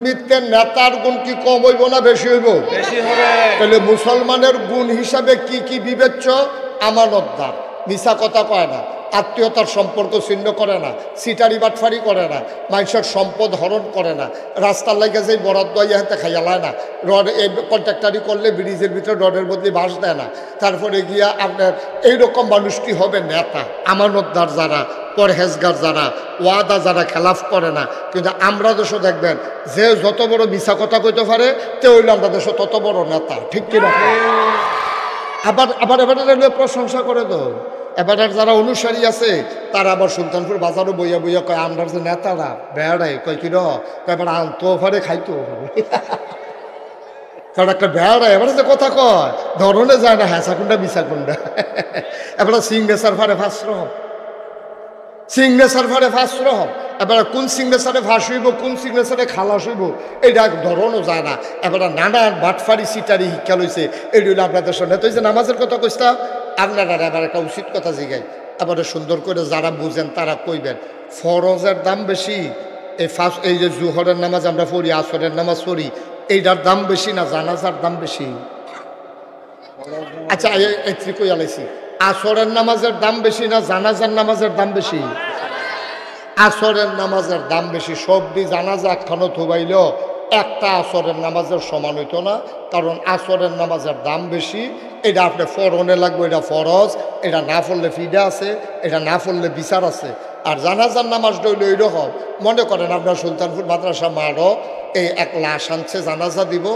রাজনীতির নেতার গুণ কি কম হইব না বেশি হইব? বেশি হবে। তাহলে মুসলমানের গুণ হিসাবে কি কি বিবেচ্য? আমানতদার, মিছা কথা কয় না, আত্মীয়তার সম্পর্ক ছিন্ন করে না, সিটারি বাটফারি করে না, মানুষের সম্পদ হরণ করে না, রাস্তার লাগে যে বরাদ্দ হাতে খাইয়ালায় না, রড এই কন্ট্রাক্টারি করলে ব্রিজের ভিতরে রডের বদলে বাঁশ দেয় না, তারপরে গিয়া আপনার এইরকম মানুষটি হবে নেতা। আমানতদার যারা, পরহেজগার যারা, ওয়াদা যারা খেলাফ করে না। কিন্তু আমরা দেশও দেখবেন যে যত বড় মিছা কথা কইতে পারে তে হইলে আমরা দেশে তত বড় নেতা, ঠিক কিনা? আবার আবার এবার প্রশংসা করে তো এবার যারা অনুসারী আছে তারা আবার সুলতানপুর বাজারও বইয়া বইয়া কয় আমরা যে নেতারা বেড়াই কয় কি এবার আনতেও পারে খাইতেও পারে। কারণ একটা বেড়াই এবার যে কথা কয় ধরনে যায় না, হ্যাঁসা কুন্ডা মিশা কুন্ডা। এবার সিংনেচার ফারে ফাঁস রহ, সিংনেচার ফারে ফাঁস রহ। এবার কোন সিগনেচারে ফাঁস হইব, কোন সিগনেচারে খালাস হইব এইটা ধরনও যায় না। এবার নানান বাটফারি সিটারি শিক্ষা লইছে। এইটা হইলে আপনাদের সঙ্গে তো যে নামাজের কথা কইস্তা আপনারা এবার একটা উচিত কথা জিগাই, এবারে সুন্দর করে যারা বুঝেন তারা কইবেন ফরজের দাম বেশি, এই যে জুহরের নামাজ আমরা পড়ি, আসরের নামাজ পড়ি, এইটার দাম বেশি না জানাজার দাম বেশি? আচ্ছা এই কই আলাইছি, আসরের নামাজের দাম বেশি না জানাজার নামাজের দাম বেশি? আসরের নামাজের দাম বেশি। সবদি জানাজা একখানো থুবাইল একটা আসরের নামাজের সমান হইতো না, কারণ আসরের নামাজের দাম বেশি। এটা আপনি ফরনে লাগবে, এটা ফরজ, এটা না পড়লে ফিডা আছে, এটা না পড়লে বিচার আছে। আর জানাজার নামাজটা হইলে ওই রকম, মনে করেন আপনার সুলতানপুর মাদ্রাসা মারও এই এক লাশ আনছে জানাজা দিব,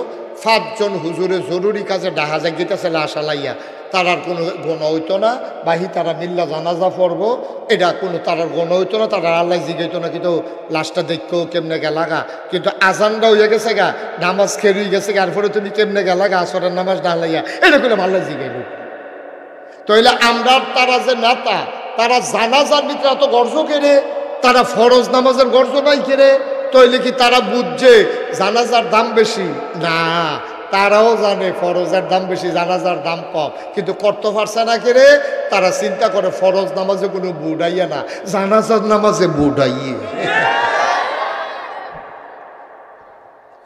5 জন হুজুরে জরুরি কাজে ডাহা জাগিতেছে লাশ আলাইয়া, তারার কোনো গণ হইতো না, বাহি তারা মিল্লা জানাজা পড়বো, এটা কোনো তারার গণ হইতো না, তারা আল্লাহ জিগাইতো না কিন্তু লাশটা দেখতেও কেমনে গেলাগা। কিন্তু আজানটা হইয়া গেছে গা, নামাজ খেয়ে গেছে গা, এরপরে তুমি কেমনে গেলাগা আসরের নামাজ ডালাইয়া, এটা করে আল্লাহ জিগাইল। তাইলে আমরা তারা যে নেতা, তারা জানাজার ভিতরে এত গর্জ কেড়ে, তারা ফরজ নামাজের গর্জ নাই কেড়ে, তাইলে কি তারা বুঝছে জানাজার দাম বেশি? না, তারাও জানে ফরজের দাম বেশি, জানাজার দাম কম, কিন্তু করতে পারছে না কেড়ে। তারা চিন্তা করে ফরজ নামাজে কোনো বুড়াইয়া না, জানাজার নামাজে বুড়াইয়ে।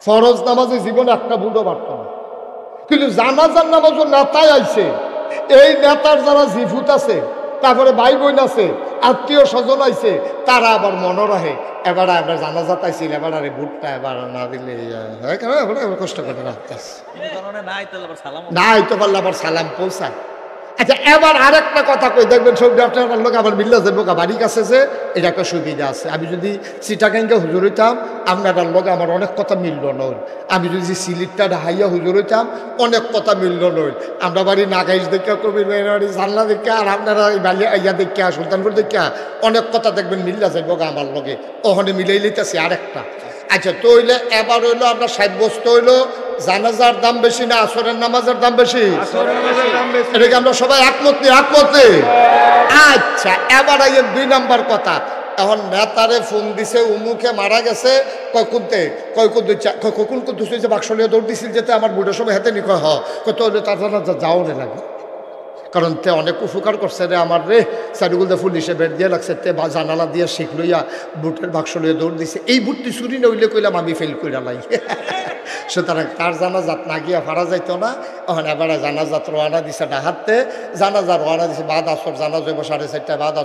ফরজ নামাজে জীবনে একটা বুড়ো পারত না, কিন্তু জানাজার নামাজও নেতাই আইছে। এই নেতার যারা জিফুত আছে, তারপরে ভাই বোন আছে, আত্মীয় স্বজন আইছে, তারা আবার মনে রাখে এবার এবার জানাজা পাইছিল, এবার আরে বুটটা এবার না দিলে কষ্ট করে রাখতেছে, নাই তো পারলে আবার সালাম পৌঁছায়। আচ্ছা এবার আরেকটা কথা কই, দেখবেন সব আপনার লোক আবার মিল্লা যাবো বাড়ির কাছে যে এটা একটা সুবিধা আছে। আমি যদি চিটাগাঙ্গে হুজুর হইতাম আপনার লোক আমার অনেক কথা মিলল নয়, আমি যদি সিলিটটা ঢাইয়া হুজুর হইতাম অনেক কথা মিলল নয়। আমরা বাড়ি নাগাইশ দেখা, কবির বাড়ি জানলা দেখা, আর আপনারা ইয়া দেখা, সুলতানপুর দেখা অনেক কথা দেখবেন মিল্লা যাইব আমার লগে, ওখানে মিলাই লইতেছে আরেকটা। আচ্ছা তো হইলে এবার হইলো আপনার সাব্যস্ত হইলো জানাজার দাম বেশি না আসরের নামাজের দাম বেশি? এটাকে আমরা সবাই একমত নেই, একমত নেই। আচ্ছা এবার আইয়ের 2 নাম্বার কথা, এখন নেতারে ফোন দিছে উমুকে মারা গেছে, কয় কুনতে, কয় কোন কুদ্দুসে বাক্সলিয়া দৌড় দিছিল যেতে আমার বুড়োর সময় হাতে নিকয় কত হলে তার যাও নে লাগে, কারণ তে অনেক উপকার করছে রে আমার রে, চারিগুল দিয়ে পুলিশে বেড দিয়ে লাগছে, তে বা জানালা দিয়ে শিখ লইয়া বুটের বাক্স লইয়া দৌড় দিছে। এই বুটটি চুরি নইলে কইলাম আমি ফেল কইরা লাই। সুতরাং তার জানাজাত না গিয়া ফারা যাইতো না। ওখানে এবার জানাজাত রওনা দিছে ডাহাতে, জানাজা রওনা দিছে বাদ আসর, জানাজ হইব 4:30 বাদ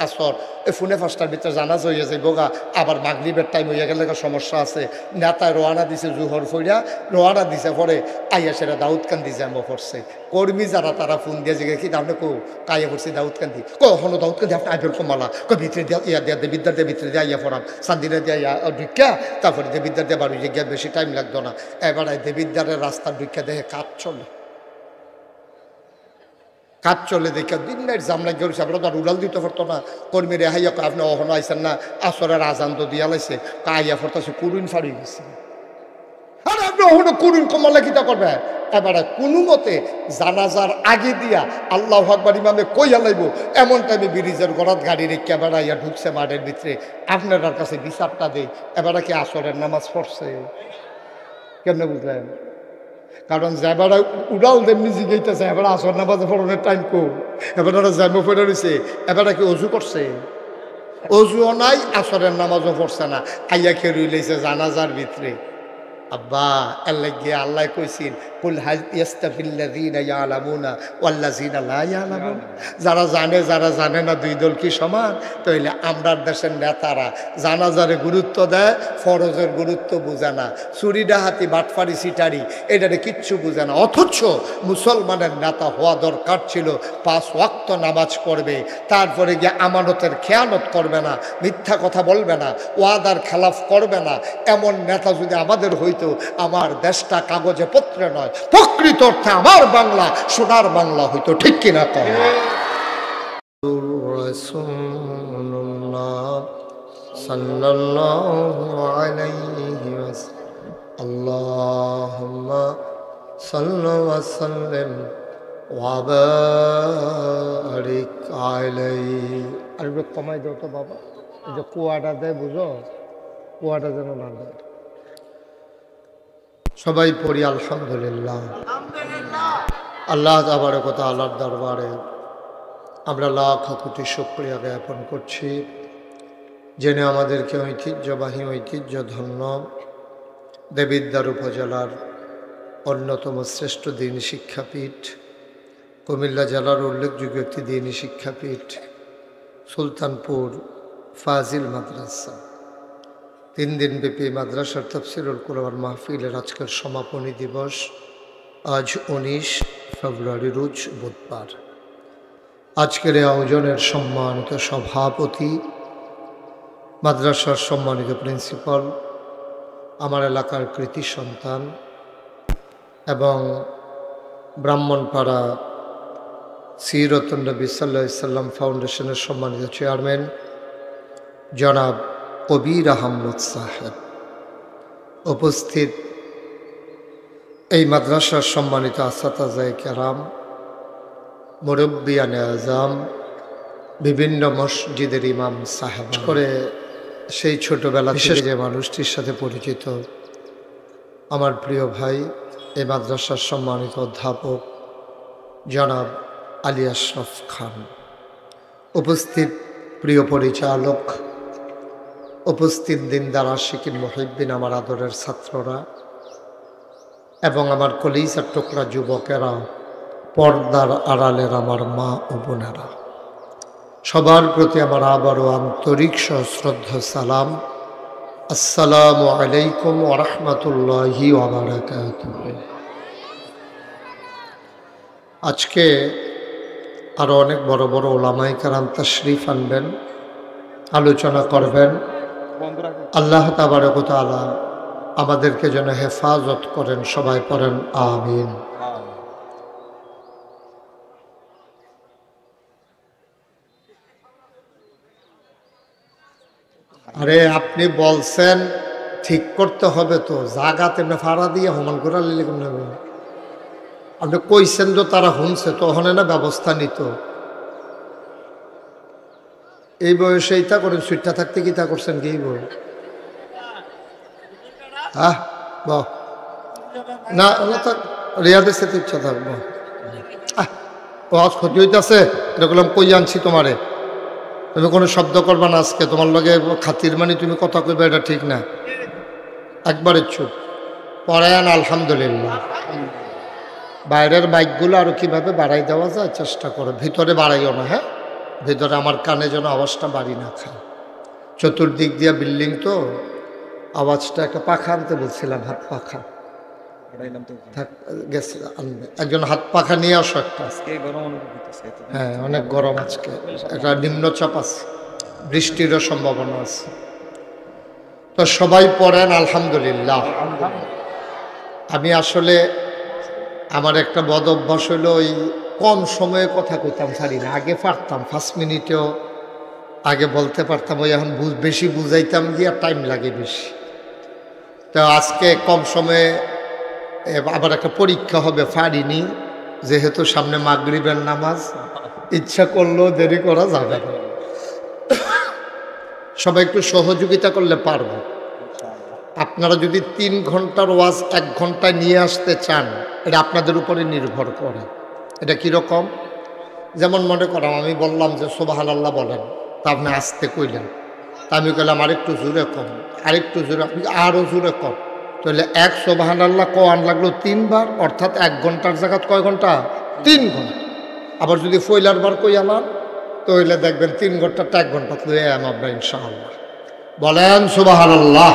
আসর, এই ফোনে 5টার ভিতরে জানাজ হইয়া যাইব গা, আবার মাগরিবের টাইম হইয়া গেলে সমস্যা আছে। নেতায় রওনা দিছে জুহর ফইরা, রওনা দিছে পরে আইয়া সেরা দাউদকান্দি জ্যামো পড়ছে। কর্মী যারা তারা ফোন দিয়ে জিগে কি আপনি কো কাইয়া পড়ছি দাউদকান্দি, কখনো দাউদকান্দি আপনি আইবের কমালা, কই ভিতরে দিয়া ইয়া দিয়া বিদ্যার দিয়ে ভিতরে দিয়ে আইয়া পড়াম, সান্দিরা দিয়ে ইয়া ঢুকিয়া তারপরে যে বিদ্যার দিয়ে বাড়ি গিয়া বেশি টাইম লাগতো না। এবার দেবিদ্যারের রাস্তা ঢুকিয়া দেখে কাজ চলে, কাজ চলে দেখে দিন নাইট জাম লাগিয়ে গেছে। আমরা তো আর উড়াল দিতে পারতো না। কর্মী রেহাইয়া আপনি অহনো আইসেন না, আসরের আজান তো দিয়া লাইছে, কাইয়া পড়তেছে কুরুন ফাড়ি গেছে। আর আপনি অহনো কুরুন কমালে কিতা করবে? এবারে কোনো মতে জানাজার আগে দিয়া আল্লাহু আকবার ইমামে কইয়া লাইব, এমন টাইমে ব্রিজের গড়াত গাড়ি রেখে বেড়াইয়া ঢুকছে মাঠের ভিতরে। আপনার কাছে বিচারটা দেই, এবারে কি আসরের নামাজ পড়ছে? কেমনে বুঝলেন? কারণ যাবারা উড়াল তেমনি জিগাইতেছে, এবার আসর নামাজে পড়ানোর টাইম কম, এবার জ্যামো পড়ে রয়েছে, এবার কি অজু করছে? অজুও নাই, আসরের নামাজও পড়ছে না, আইয়া খেয়ে রইলেছে জানাজার ভিতরে। আব্বা আল্লাহ গিয়ে আল্লাহ কইছেন কুল হাল ইয়াস্তাফিল্লাযীনা ইয়ালামুনা ওয়াল্লাযীনা লা ইয়ালামুন, যারা জানে না দুই দল কি সমান? তাইলে আমরার দেশের নেতারা জানাজারে গুরুত্ব দেয়, ফরজের গুরুত্ব বুঝে না, চুরি ডাহাতি বাটফারি সিটারি এটারে কিচ্ছু বুঝে না। অথচ মুসলমানের নেতা হওয়া দরকার ছিল 5 ওয়াক্ত নামাজ পড়বে, তারপরে গিয়ে আমানতের খেয়ানত করবে না, মিথ্যা কথা বলবে না, ওয়াদার খেলাফ করবে না। এমন নেতা যদি আমাদের হইতো, আমার দেশটা কাগজে পত্রে নয়, প্রকৃত অর্থে আমার বাংলা সোনার বাংলা হইতো। ঠিক কিনা কম? রাসূলুল্লাহ সাল্লাল্লাহু আলাইহি ওয়াসাল্লাম আল্লাহুম্মা সাল্লি ওয়া সাল্লিম ওয়া বারিক আলাইহি। আর একটু কমাই দাও তো বাবা, এই যে কুয়াটা দেয় বুঝো, কুয়াটা যেন না দেয়। সবাই পড়ি আলহামদুলিল্লাহ। আল্লাহ তাবারক ওয়া তাআলার দরবারে আমরা লাখ কোটি শুকরিয়া জ্ঞাপন করছি, যিনি আমাদেরকে ঐতিহ্যবাহী ঐতিহ্যধন্য দেবিদ্বার উপজেলার অন্যতম শ্রেষ্ঠ দ্বীনি শিক্ষাপীঠ, কুমিল্লা জেলার উল্লেখযোগ্য একটি দ্বীনি শিক্ষাপীঠ সুলতানপুর ফাজিল মাদ্রাসা 3 দিনব্যাপী মাদ্রাসার তাফসীরুল কুরআন মাহফিলের আজকের সমাপনী দিবস। আজ 19 ফেব্রুয়ারি রোজ বুধবার। আজকের এই আয়োজনের সম্মানিত সভাপতি, মাদ্রাসার সম্মানিত প্রিন্সিপাল, আমার এলাকার কৃতি সন্তান এবং ব্রাহ্মণপাড়া সিরাতুন নবী সাল্লাল্লাহু আলাইহি সাল্লাম ফাউন্ডেশনের সম্মানিত চেয়ারম্যান জনাব কবির আহমদ সাহেব, উপস্থিত এই মাদ্রাসার সম্মানিত আসাতাজায়ে কেরাম, মুরব্বিয়ানে আজম, বিভিন্ন মসজিদের ইমাম সাহেব করে সেই ছোটবেলা থেকে যে মানুষটির সাথে পরিচিত, আমার প্রিয় ভাই এই মাদ্রাসার সম্মানিত অধ্যাপক জনাব আলী আশরাফ খান, উপস্থিত প্রিয় পরিচালক, উপস্থিত দিনদার আশিকিন মুহিব্বিন, আমার আদরের ছাত্ররা এবং আমার কলিজার টুকরা যুবকেরা, পর্দার আড়ালের আমার মা ও বোনেরা, সবার প্রতি আমার আবারও আন্তরিক সশ্রদ্ধা সালাম। আসসালামু আলাইকুম ওয়া রাহমাতুল্লাহি ওয়া বারাকাতুহু। আজকে আরও অনেক বড় বড় ওলামায়ে কেরাম তাশরিফ আনবেন, আলোচনা করবেন। আল্লাহ তাবারক ওয়া তাআলা আমাদেরকে যেন হেফাজত করেন। সবাই পড়েন আমিন। আরে আপনি বলছেন ঠিক করতে হবে, তো জাগা তেমনি ফাড়া দিয়ে হমান করে লিলে কেমন হবে? আপনি কইছেন তো তারা শুনছে, তখন না ব্যবস্থা নিত। এই বয়সে ইতা করেন, সুইটটা থাকতে কি তা করছেন কি বই? হ্যাঁ না রিয়াদের সাথে ইচ্ছা থাকবো। ক্ষতি হইতেছে, এটা বললাম কই আনছি তোমারে, তুমি কোনো শব্দ করবা না আজকে, তোমার লগে খাতির মানে তুমি কথা কইবা, এটা ঠিক না। একবারে চুপ পড়ায়ান। আলহামদুলিল্লাহ। বাইরের মাইকগুলো আরও কীভাবে বাড়াই দেওয়া যায় চেষ্টা করো, ভিতরে বাড়াইও না। হ্যাঁ, ভিতরে আমার কানে যেন আওয়াজটা বাড়ি না খায়। চতুর্দিক দিয়া বিল্ডিং তো, আওয়াজটা একটা পাখা আনতে বলছিলাম, হাত পাখা গেছে আনবে, একজন হাত পাখা নিয়ে আসো একটা। হ্যাঁ, অনেক গরম আজকে, একটা নিম্নচাপ আছে, বৃষ্টিরও সম্ভাবনা আছে। তো সবাই পড়েন আলহামদুলিল্লাহ। আমি আসলে আমার একটা বদ অভ্যাস হলো, ওই কম সময়ে কথা কইতাম ছাড়ি না। আগে পারতাম 5 মিনিটেও আগে বলতে পারতাম, ওই এখন বেশি বুঝাইতাম গিয়ে টাইম লাগে বেশি। তো আজকে কম সময়ে, আবার একটা পরীক্ষা হবে, পারিনি, যেহেতু সামনে মাগরিবের নামাজ, ইচ্ছা করলেও দেরি করা যাবে না। সবাই একটু সহযোগিতা করলে পারবো। আপনারা যদি 3 ঘন্টার ওয়াজ 1 ঘন্টায় নিয়ে আসতে চান, এটা আপনাদের উপরে নির্ভর করে। এটা কীরকম? যেমন মনে করাম, আমি বললাম যে সুবহানাল্লাহ বলেন, তা আপনি আসতে কইলেন, তা আমি কইলাম আরেকটু জোরে কম, আরেকটু জোরে, আপনি আরও জোরে কম। তাহলে এক সুবহানাল্লাহ কোয়ান লাগলো 3 বার, অর্থাৎ 1 ঘন্টার জায়গা কয় ঘন্টা? 3 ঘন্টা। আবার যদি ফয়লার বার কই আলান তাহলে দেখবেন 3 ঘন্টাটা 1 ঘন্টা তুই আমরা ইনশাআল্লাহ। বলেন সুবহানাল্লাহ।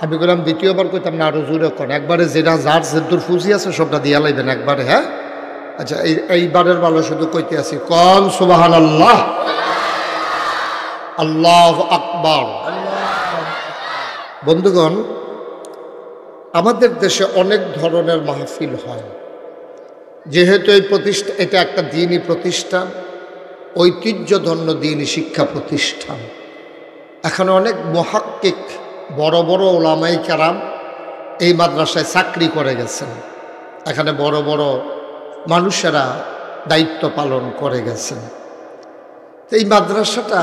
আমি বললাম দ্বিতীয়বার কইতাম না, আরো জোরে কোন, একবারে যেটা যার যেদুর ফুজি আছে সবটা দিয়া লাইবেন একবারে। হ্যাঁ আচ্ছা, এইবারের ভালো শুধু কইতে আছি, কোন সুবহানাল্লাহ, আল্লাহু আকবার। বন্ধুগণ, আমাদের দেশে অনেক ধরনের মাহফিল হয়, যেহেতু এই প্রতিষ্ঠান এটা একটা দ্বীনি প্রতিষ্ঠান, ঐতিহ্যধন্য দ্বীনি শিক্ষা প্রতিষ্ঠান। এখানে অনেক মুহাক্কিক বড় বড় ওলামাই কেরাম এই মাদ্রাসায় চাকরি করে গেছেন, এখানে বড় বড় মানুষেরা দায়িত্ব পালন করে গেছেন। এই মাদ্রাসাটা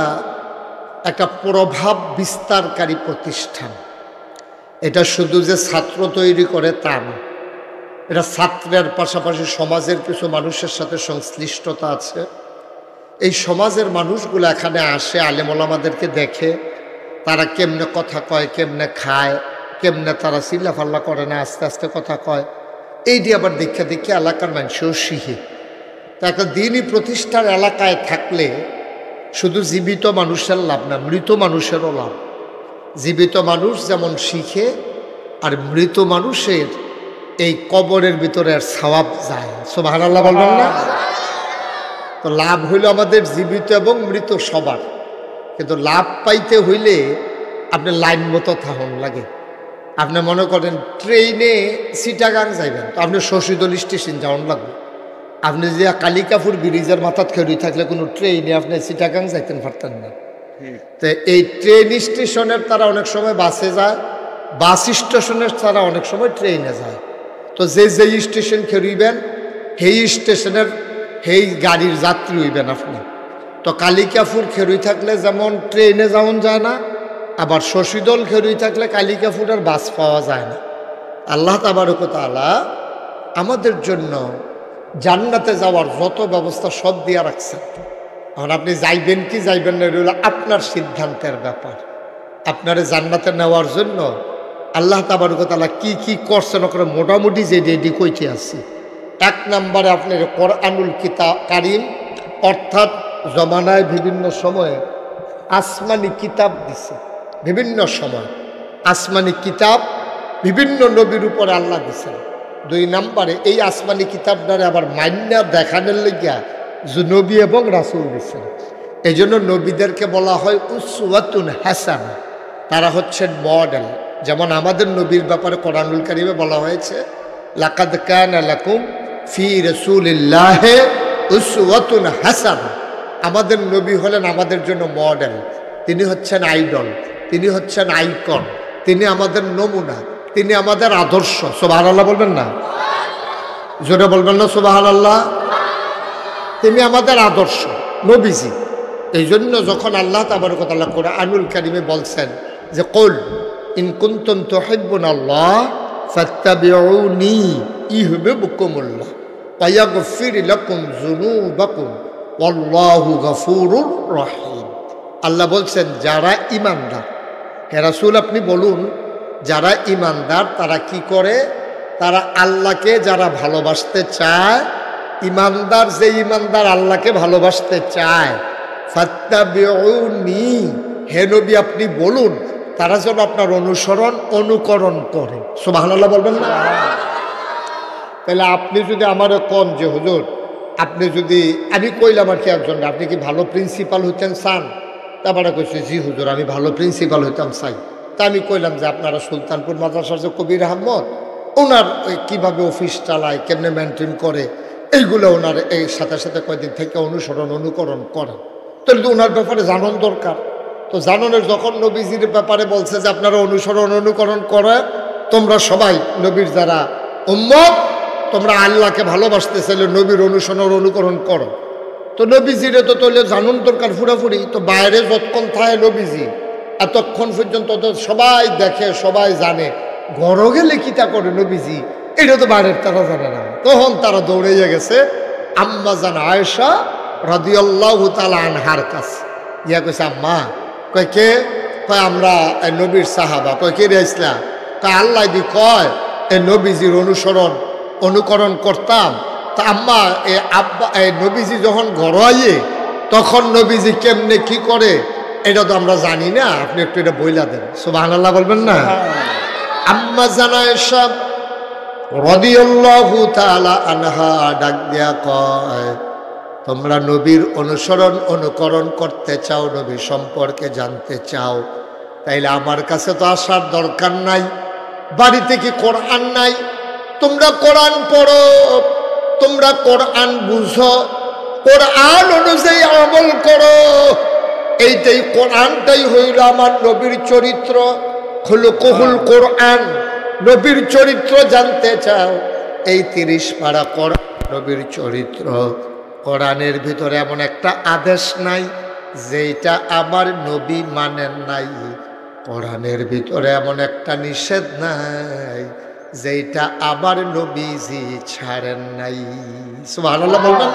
একটা প্রভাব বিস্তারকারী প্রতিষ্ঠান। এটা শুধু যে ছাত্র তৈরি করে তা না, এটা ছাত্রের পাশাপাশি সমাজের কিছু মানুষের সাথে সংশ্লিষ্টতা আছে। এই সমাজের মানুষগুলো এখানে আসে, আলেম ওলামাদেরকে দেখে, তারা কেমনে কথা কয়, কেমনে খায়, কেমনে তারা চিল্লাফাল্লা করে না, আস্তে আস্তে কথা কয়, এই দিয়ে আবার দেখে দেখে এলাকার মানুষও শিখে। তা একটা দ্বীনি প্রতিষ্ঠান এলাকায় থাকলে শুধু জীবিত মানুষের লাভ না, মৃত মানুষেরও লাভ। জীবিত মানুষ যেমন শিখে, আর মৃত মানুষের এই কবরের ভিতরে আর সওয়াব যায়। সুবহানাল্লাহ বলবেন না? তো লাভ হইল আমাদের জীবিত এবং মৃত সবার, কিন্তু লাভ পাইতে হইলে আপনি লাইন মতো থাকুন লাগে। আপনি মনে করেন ট্রেনে চিটাগাং যাইবেন, তো আপনি শশীদল স্টেশন যাওয়ান লাগবে। আপনি যে কালিকাপুর ব্রিজের মাথাত খেয়ে থাকলে কোনো ট্রেনে আপনি চিটাগাং যাইতেন পারতেন না। তো এই ট্রেন স্টেশনের তারা অনেক সময় বাসে যায়, বাস স্টেশনের তারা অনেক সময় ট্রেনে যায়। তো যে স্টেশন খেরুইবেন সেই স্টেশনের সেই গাড়ির যাত্রী হইবেন আপনি। তো কালিকাপুর খেরুই থাকলে যেমন ট্রেনে যাওয়ান যায় না, আবার শশীদল খেরুই থাকলে কালিকাপুরের বাস পাওয়া যায় না। আল্লাহ তাবারক ওয়া তাআলা আমাদের জন্য জান্নাতে যাওয়ার যত ব্যবস্থা সব দিয়া রাখছেন। এখন আপনি যাইবেন কি যাইবেন না, এটা হলো আপনার সিদ্ধান্তের ব্যাপার। আপনারে জান্নাতে নেওয়ার জন্য আল্লাহ তাবারক ওয়া তাআলা কি কি করছেন ওখানে মোটামুটি যে রেডি কইতে আসি। 1 নম্বরে আপনার কোরআনুল কারীম, অর্থাৎ জমানায় বিভিন্ন সময়ে আসমানি কিতাব দিছে, বিভিন্ন সময় আসমানি কিতাব বিভিন্ন নবীর উপরে আল্লাহ দিছেন। 2 নম্বরে এই আসমানি কিতাবটারে আবার মান্যা দেখানোর লাগিয়া নবী এবং রাসূল দিছেন। এই জন্য নবীদেরকে বলা হয় উসওয়াতুন হাসানা, তারা হচ্ছেন মডেল। যেমন আমাদের নবীর ব্যাপারে কোরআনুল কারীমে বলা হয়েছে, লাকাদ কানা লাকুম ফি রাসূলিল্লাহি উসওয়াতুন হাসানা। আমাদের নবী হলেন আমাদের জন্য মডেল, তিনি হচ্ছেন আইডল, তিনি হচ্ছেন আইকন, তিনি আমাদের নমুনা, তিনি আমাদের আদর্শ। সুবহানাল্লাহ বলবেন না? জোরে বলবেন না সুবহানাল্লাহ? তিনি আমাদের আদর্শ নবীজি। এই জন্য যখন আল্লাহ তাবারক ওয়া তাআলা কোরআনুল কারীমে বলছেন যে কুল ইন কুনতুম তুহিব্বুনাল্লাহ ফাত্তাবিউনি ইউহিব্বুকুমুল্লাহ ওয়া ইয়াগফির লাকুম যুনুবাকুম ওয়াল্লাহু গফুরুর রহিম। আল্লাহ বলছেন যারা ঈমানদার, হে রাসূল আপনি বলুন যারা ঈমানদার তারা কি করে, তারা আল্লাহকে যারা ভালোবাসতে চায়, ঈমানদার যে ঈমানদার আল্লাহকে ভালোবাসতে চায়, ফাত্তাবিউনি হে নবী আপনি বলুন তারা যেন আপনার অনুকরণ করে। সুবহানাল্লাহ বলবেন না? তাহলে আপনি যদি আমারে কোন যে হুজুর আপনি যদি, আমি কইলাম আর কি একজন, আপনি কি ভালো প্রিন্সিপাল হইতেন চান? তারপরে কইছে জি হুজুর আমি ভালো প্রিন্সিপাল হইতাম চাই। তা আমি কইলাম যে আপনারা সুলতানপুর মাদ্রাসার যে কবির আহমদ, ওনার কীভাবে অফিস চালায়, কেমনে মেনটেন করে, এইগুলো ওনার এই সাথে সাথে কয়েকদিন থেকে অনুকরণ করেন। তাহলে তো ওনার ব্যাপারে জানান দরকার। তো জানানোর যখন নবীজির ব্যাপারে বলছে যে আপনারা অনুকরণ করে, তোমরা সবাই নবীর যারা উম্মত, তোমরা আল্লাহকে ভালোবাসতে চাইলে নবীর অনুকরণ করো। তো নবীজিরে তো তাহলে জানুন দরকার পুরাপুরি। তো বাইরে যতক্ষণ থাকে নবীজি এতক্ষণ পর্যন্ত তো সবাই দেখে, সবাই জানে, ঘরে গেলে কিতা করে নবীজি এটা তো বাইরের তারা জানে না। তখন তারা দৌড়াইয়া গেছে আম্মা জান আয়েশা রাদিয়াল্লাহু তাআলা আনহার কাছে। ইয়া কইছে আম্মা, কয় কে? কয় আমরা নবীর সাহাবা। কয় কে রে ইসলাম? কয় আল্লাহ দি কয় এই নবীজির অনুকরণ করতাম। তা আম্মা আব্বা নবীজি যখন ঘর আইয়ে তখন নবীজি কেমনে কি করে এটা তো আমরা জানি না, আপনি একটু এটা বইলা দেন। সুবহানাল্লাহ বলবেন না? আম্মা জানা এসব রাদিয়াল্লাহু তাআলা আনহা ডাক দিয়া কয় তোমরা নবীর অনুকরণ করতে চাও, নবী সম্পর্কে জানতে চাও, তাইলে আমার কাছে তো আসার দরকার নাই। বাড়িতে কি কোরআন নাই? তোমরা কোরআন পড়ো, তোমরা কোরআন বুঝো, কোরআন অনুযায়ী আমল করো। এইটাই কোরআনটাই হইল আমার নবীর চরিত্র। খুলুকুহুল কোরআন, নবীর চরিত্র জানতে চাও, এই 30 পারা কোরআন নবীর চরিত্র। কোরআনের ভিতরে এমন একটা আদেশ নাই যেটা আমার নবী মানেন নাই। কোরআনের ভিতরে এমন একটা নিষেধ নাই যেটা আমার নবীজি ছাড়েন নাই। সুবহানাল্লাহ বলবেন?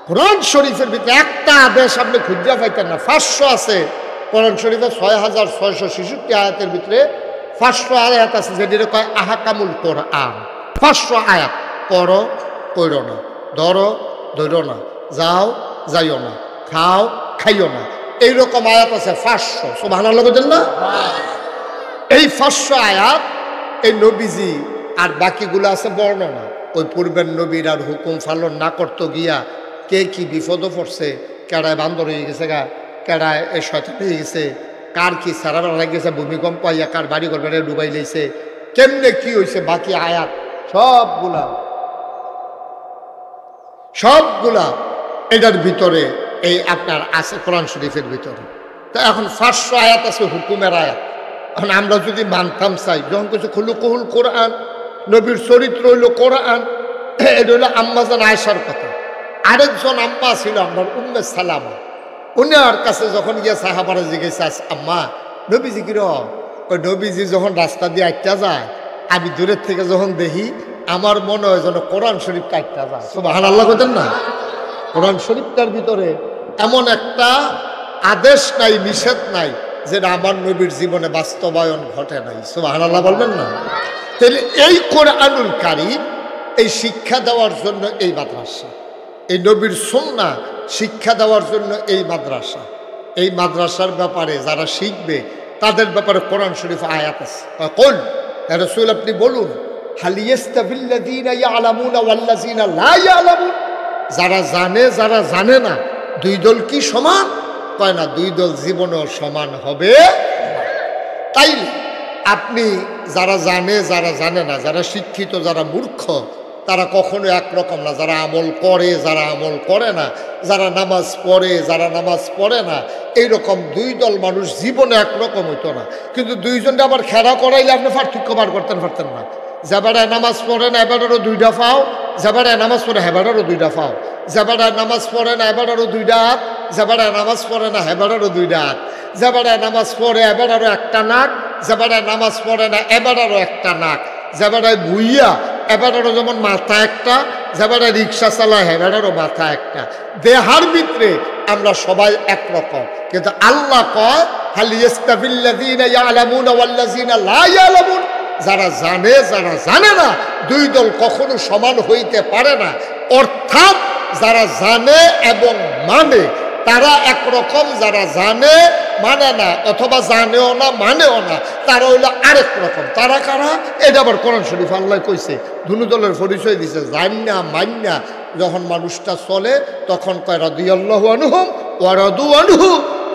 কোরআন শরীফের ভিতরে একটা আদেশ আপনি খুঁজে পাইতেন না। 500 আছে কোরআন শরীফে, 6666 আয়াতের ভিতরে 500 আয়াত আছে যেটা কয় আহকামুল কোরআন। 500 আয়াত। পড়ো, পড়ো না, ধরো, ধরো না, যাও, যাইও না, খাও, খাইও না, এইরকম আয়াত আছে 500। সুবহানাল্লাহ বলেন না? এই 500 আয়াত এই নবীজি আর বাকিগুলো আছে বর্ণনা। ওই পূর্বের নবীর আর হুকুম পালন না করতে গিয়া কে কি বিপদও পড়ছে, কেড়ায় বান্দর হয়ে গেছে গা, কেড়ায় শয়তান হয়ে গেছে, কার কি সারাবার লাগে গেছে, ভূমিকম্প আইয়া কার বাড়ি ঘর বেড়ে ডুবাই লাইছে, কেমনে কি হয়েছে, বাকি আয়াত সবগুলা এটার ভিতরে এই আপনার আছে কোরআন শরীফের ভিতরে। তো এখন 500 আয়াত আছে হুকুমের আয়াত। এখন আমরা যদি মানতাম চাই, যখন কিছু খুলুকুহুল কোরআন, নবীর চরিত্র হইল কোরআন, এটা হইল আম্মাজান আয়েশার কথা। আরেকজন আম্মা ছিল আপনার উম্মে সালামা। উনার কাছে যখন গিয়ে সাহাবারা জিজ্ঞেস আম্মা নবীজি কিরম? ওই নবীজি যখন রাস্তা দিয়ে আটটা যায়, আমি দূরের থেকে যখন দেখি আমার মনে হয় যেন কোরআন শরীফ কাটটা যায়। সুবহানাল্লাহ বলেন না? কোরআন শরীফটার ভিতরে এমন একটা আদেশ নাই, নিষেধ নাই যেটা আমার নবীর জীবনে বাস্তবায়ন ঘটে নাই। সুবহানাল্লাহ বলবেন না? তাহলে এই কোরআনুল কারীম এই শিক্ষা দেওয়ার জন্য এই মাদ্রাসা, এই নবীর সুন্নাহ শিক্ষা দেওয়ার জন্য এই মাদ্রাসা। এই মাদ্রাসার ব্যাপারে যারা শিখবে তাদের ব্যাপারে কোরআন শরীফ আয়াত আছে। কুল ইয়া রাসূল আপনি বলুন, হাল ইয়াস্তাবিল্লাযীনা ইয়ালামুনা ওয়াল্লাযীনা লা ইয়ালামুন, যারা জানে যারা জানে না দুই দল কি সমান? কয় না, দুই দল জীবনেও সমান হবে। তাই আপনি যারা জানে যারা জানে না, যারা শিক্ষিত যারা মূর্খ, তারা কখনো একরকম না। যারা আমল করে যারা আমল করে না, যারা নামাজ পড়ে যারা নামাজ পড়ে না, এইরকম দুই দল মানুষ জীবনে একরকম হইতো না। কিন্তু দুইজনটা আবার খেলা করাইলে আপনি পার্থক্য বার করতেন পারতেন না। যাবারায় নামাজ পড়ে না এবারেরও 2টা পাও, যাবারায় নামাজ পড়ে হেবারেরও 2টা পাও, যাবারায় নামাজ পড়ে না এবারেরও 2টা হাত, যাবারায় নামাজ পড়ে না হেবারেরও 2টা হাত, যাবারায় নামাজ পড়ে এবারেরও একটা নাক, যাবারায় নামাজ পড়ে না এবারেরও একটা নাক, যাবারায় ভুইয়া এবারেরও যেমন মাথা একটা, যাবারায় রিক্সা চালায় হেবারেরও মাথা একটা। দেহার ভিতরে আমরা সবাই একরকম, কিন্তু আল্লাহ কয় হাল ইয়াস্তাবিল্লাযীনা ইয়ালামুনা ওয়াল্লাযীনা লা ইয়ালামুন, যারা জানে যারা জানে না দুই দল কখনো সমান হইতে পারে না। অর্থাৎ যারা জানে এবং মানে তারা একরকম, যারা জানে মানে না অথবা জানেও না মানেও না তারা হইলো আরেক রকম। তারা কারা? এটা আবার কোরআন শরীফ আল্লাহ কইছে, দুনো দলের পরিচয় দিছে। জান্না মান্না যখন মানুষটা চলে তখন কয় রাদিয়াল্লাহু আনহুম ওয়া রাদু আনহু,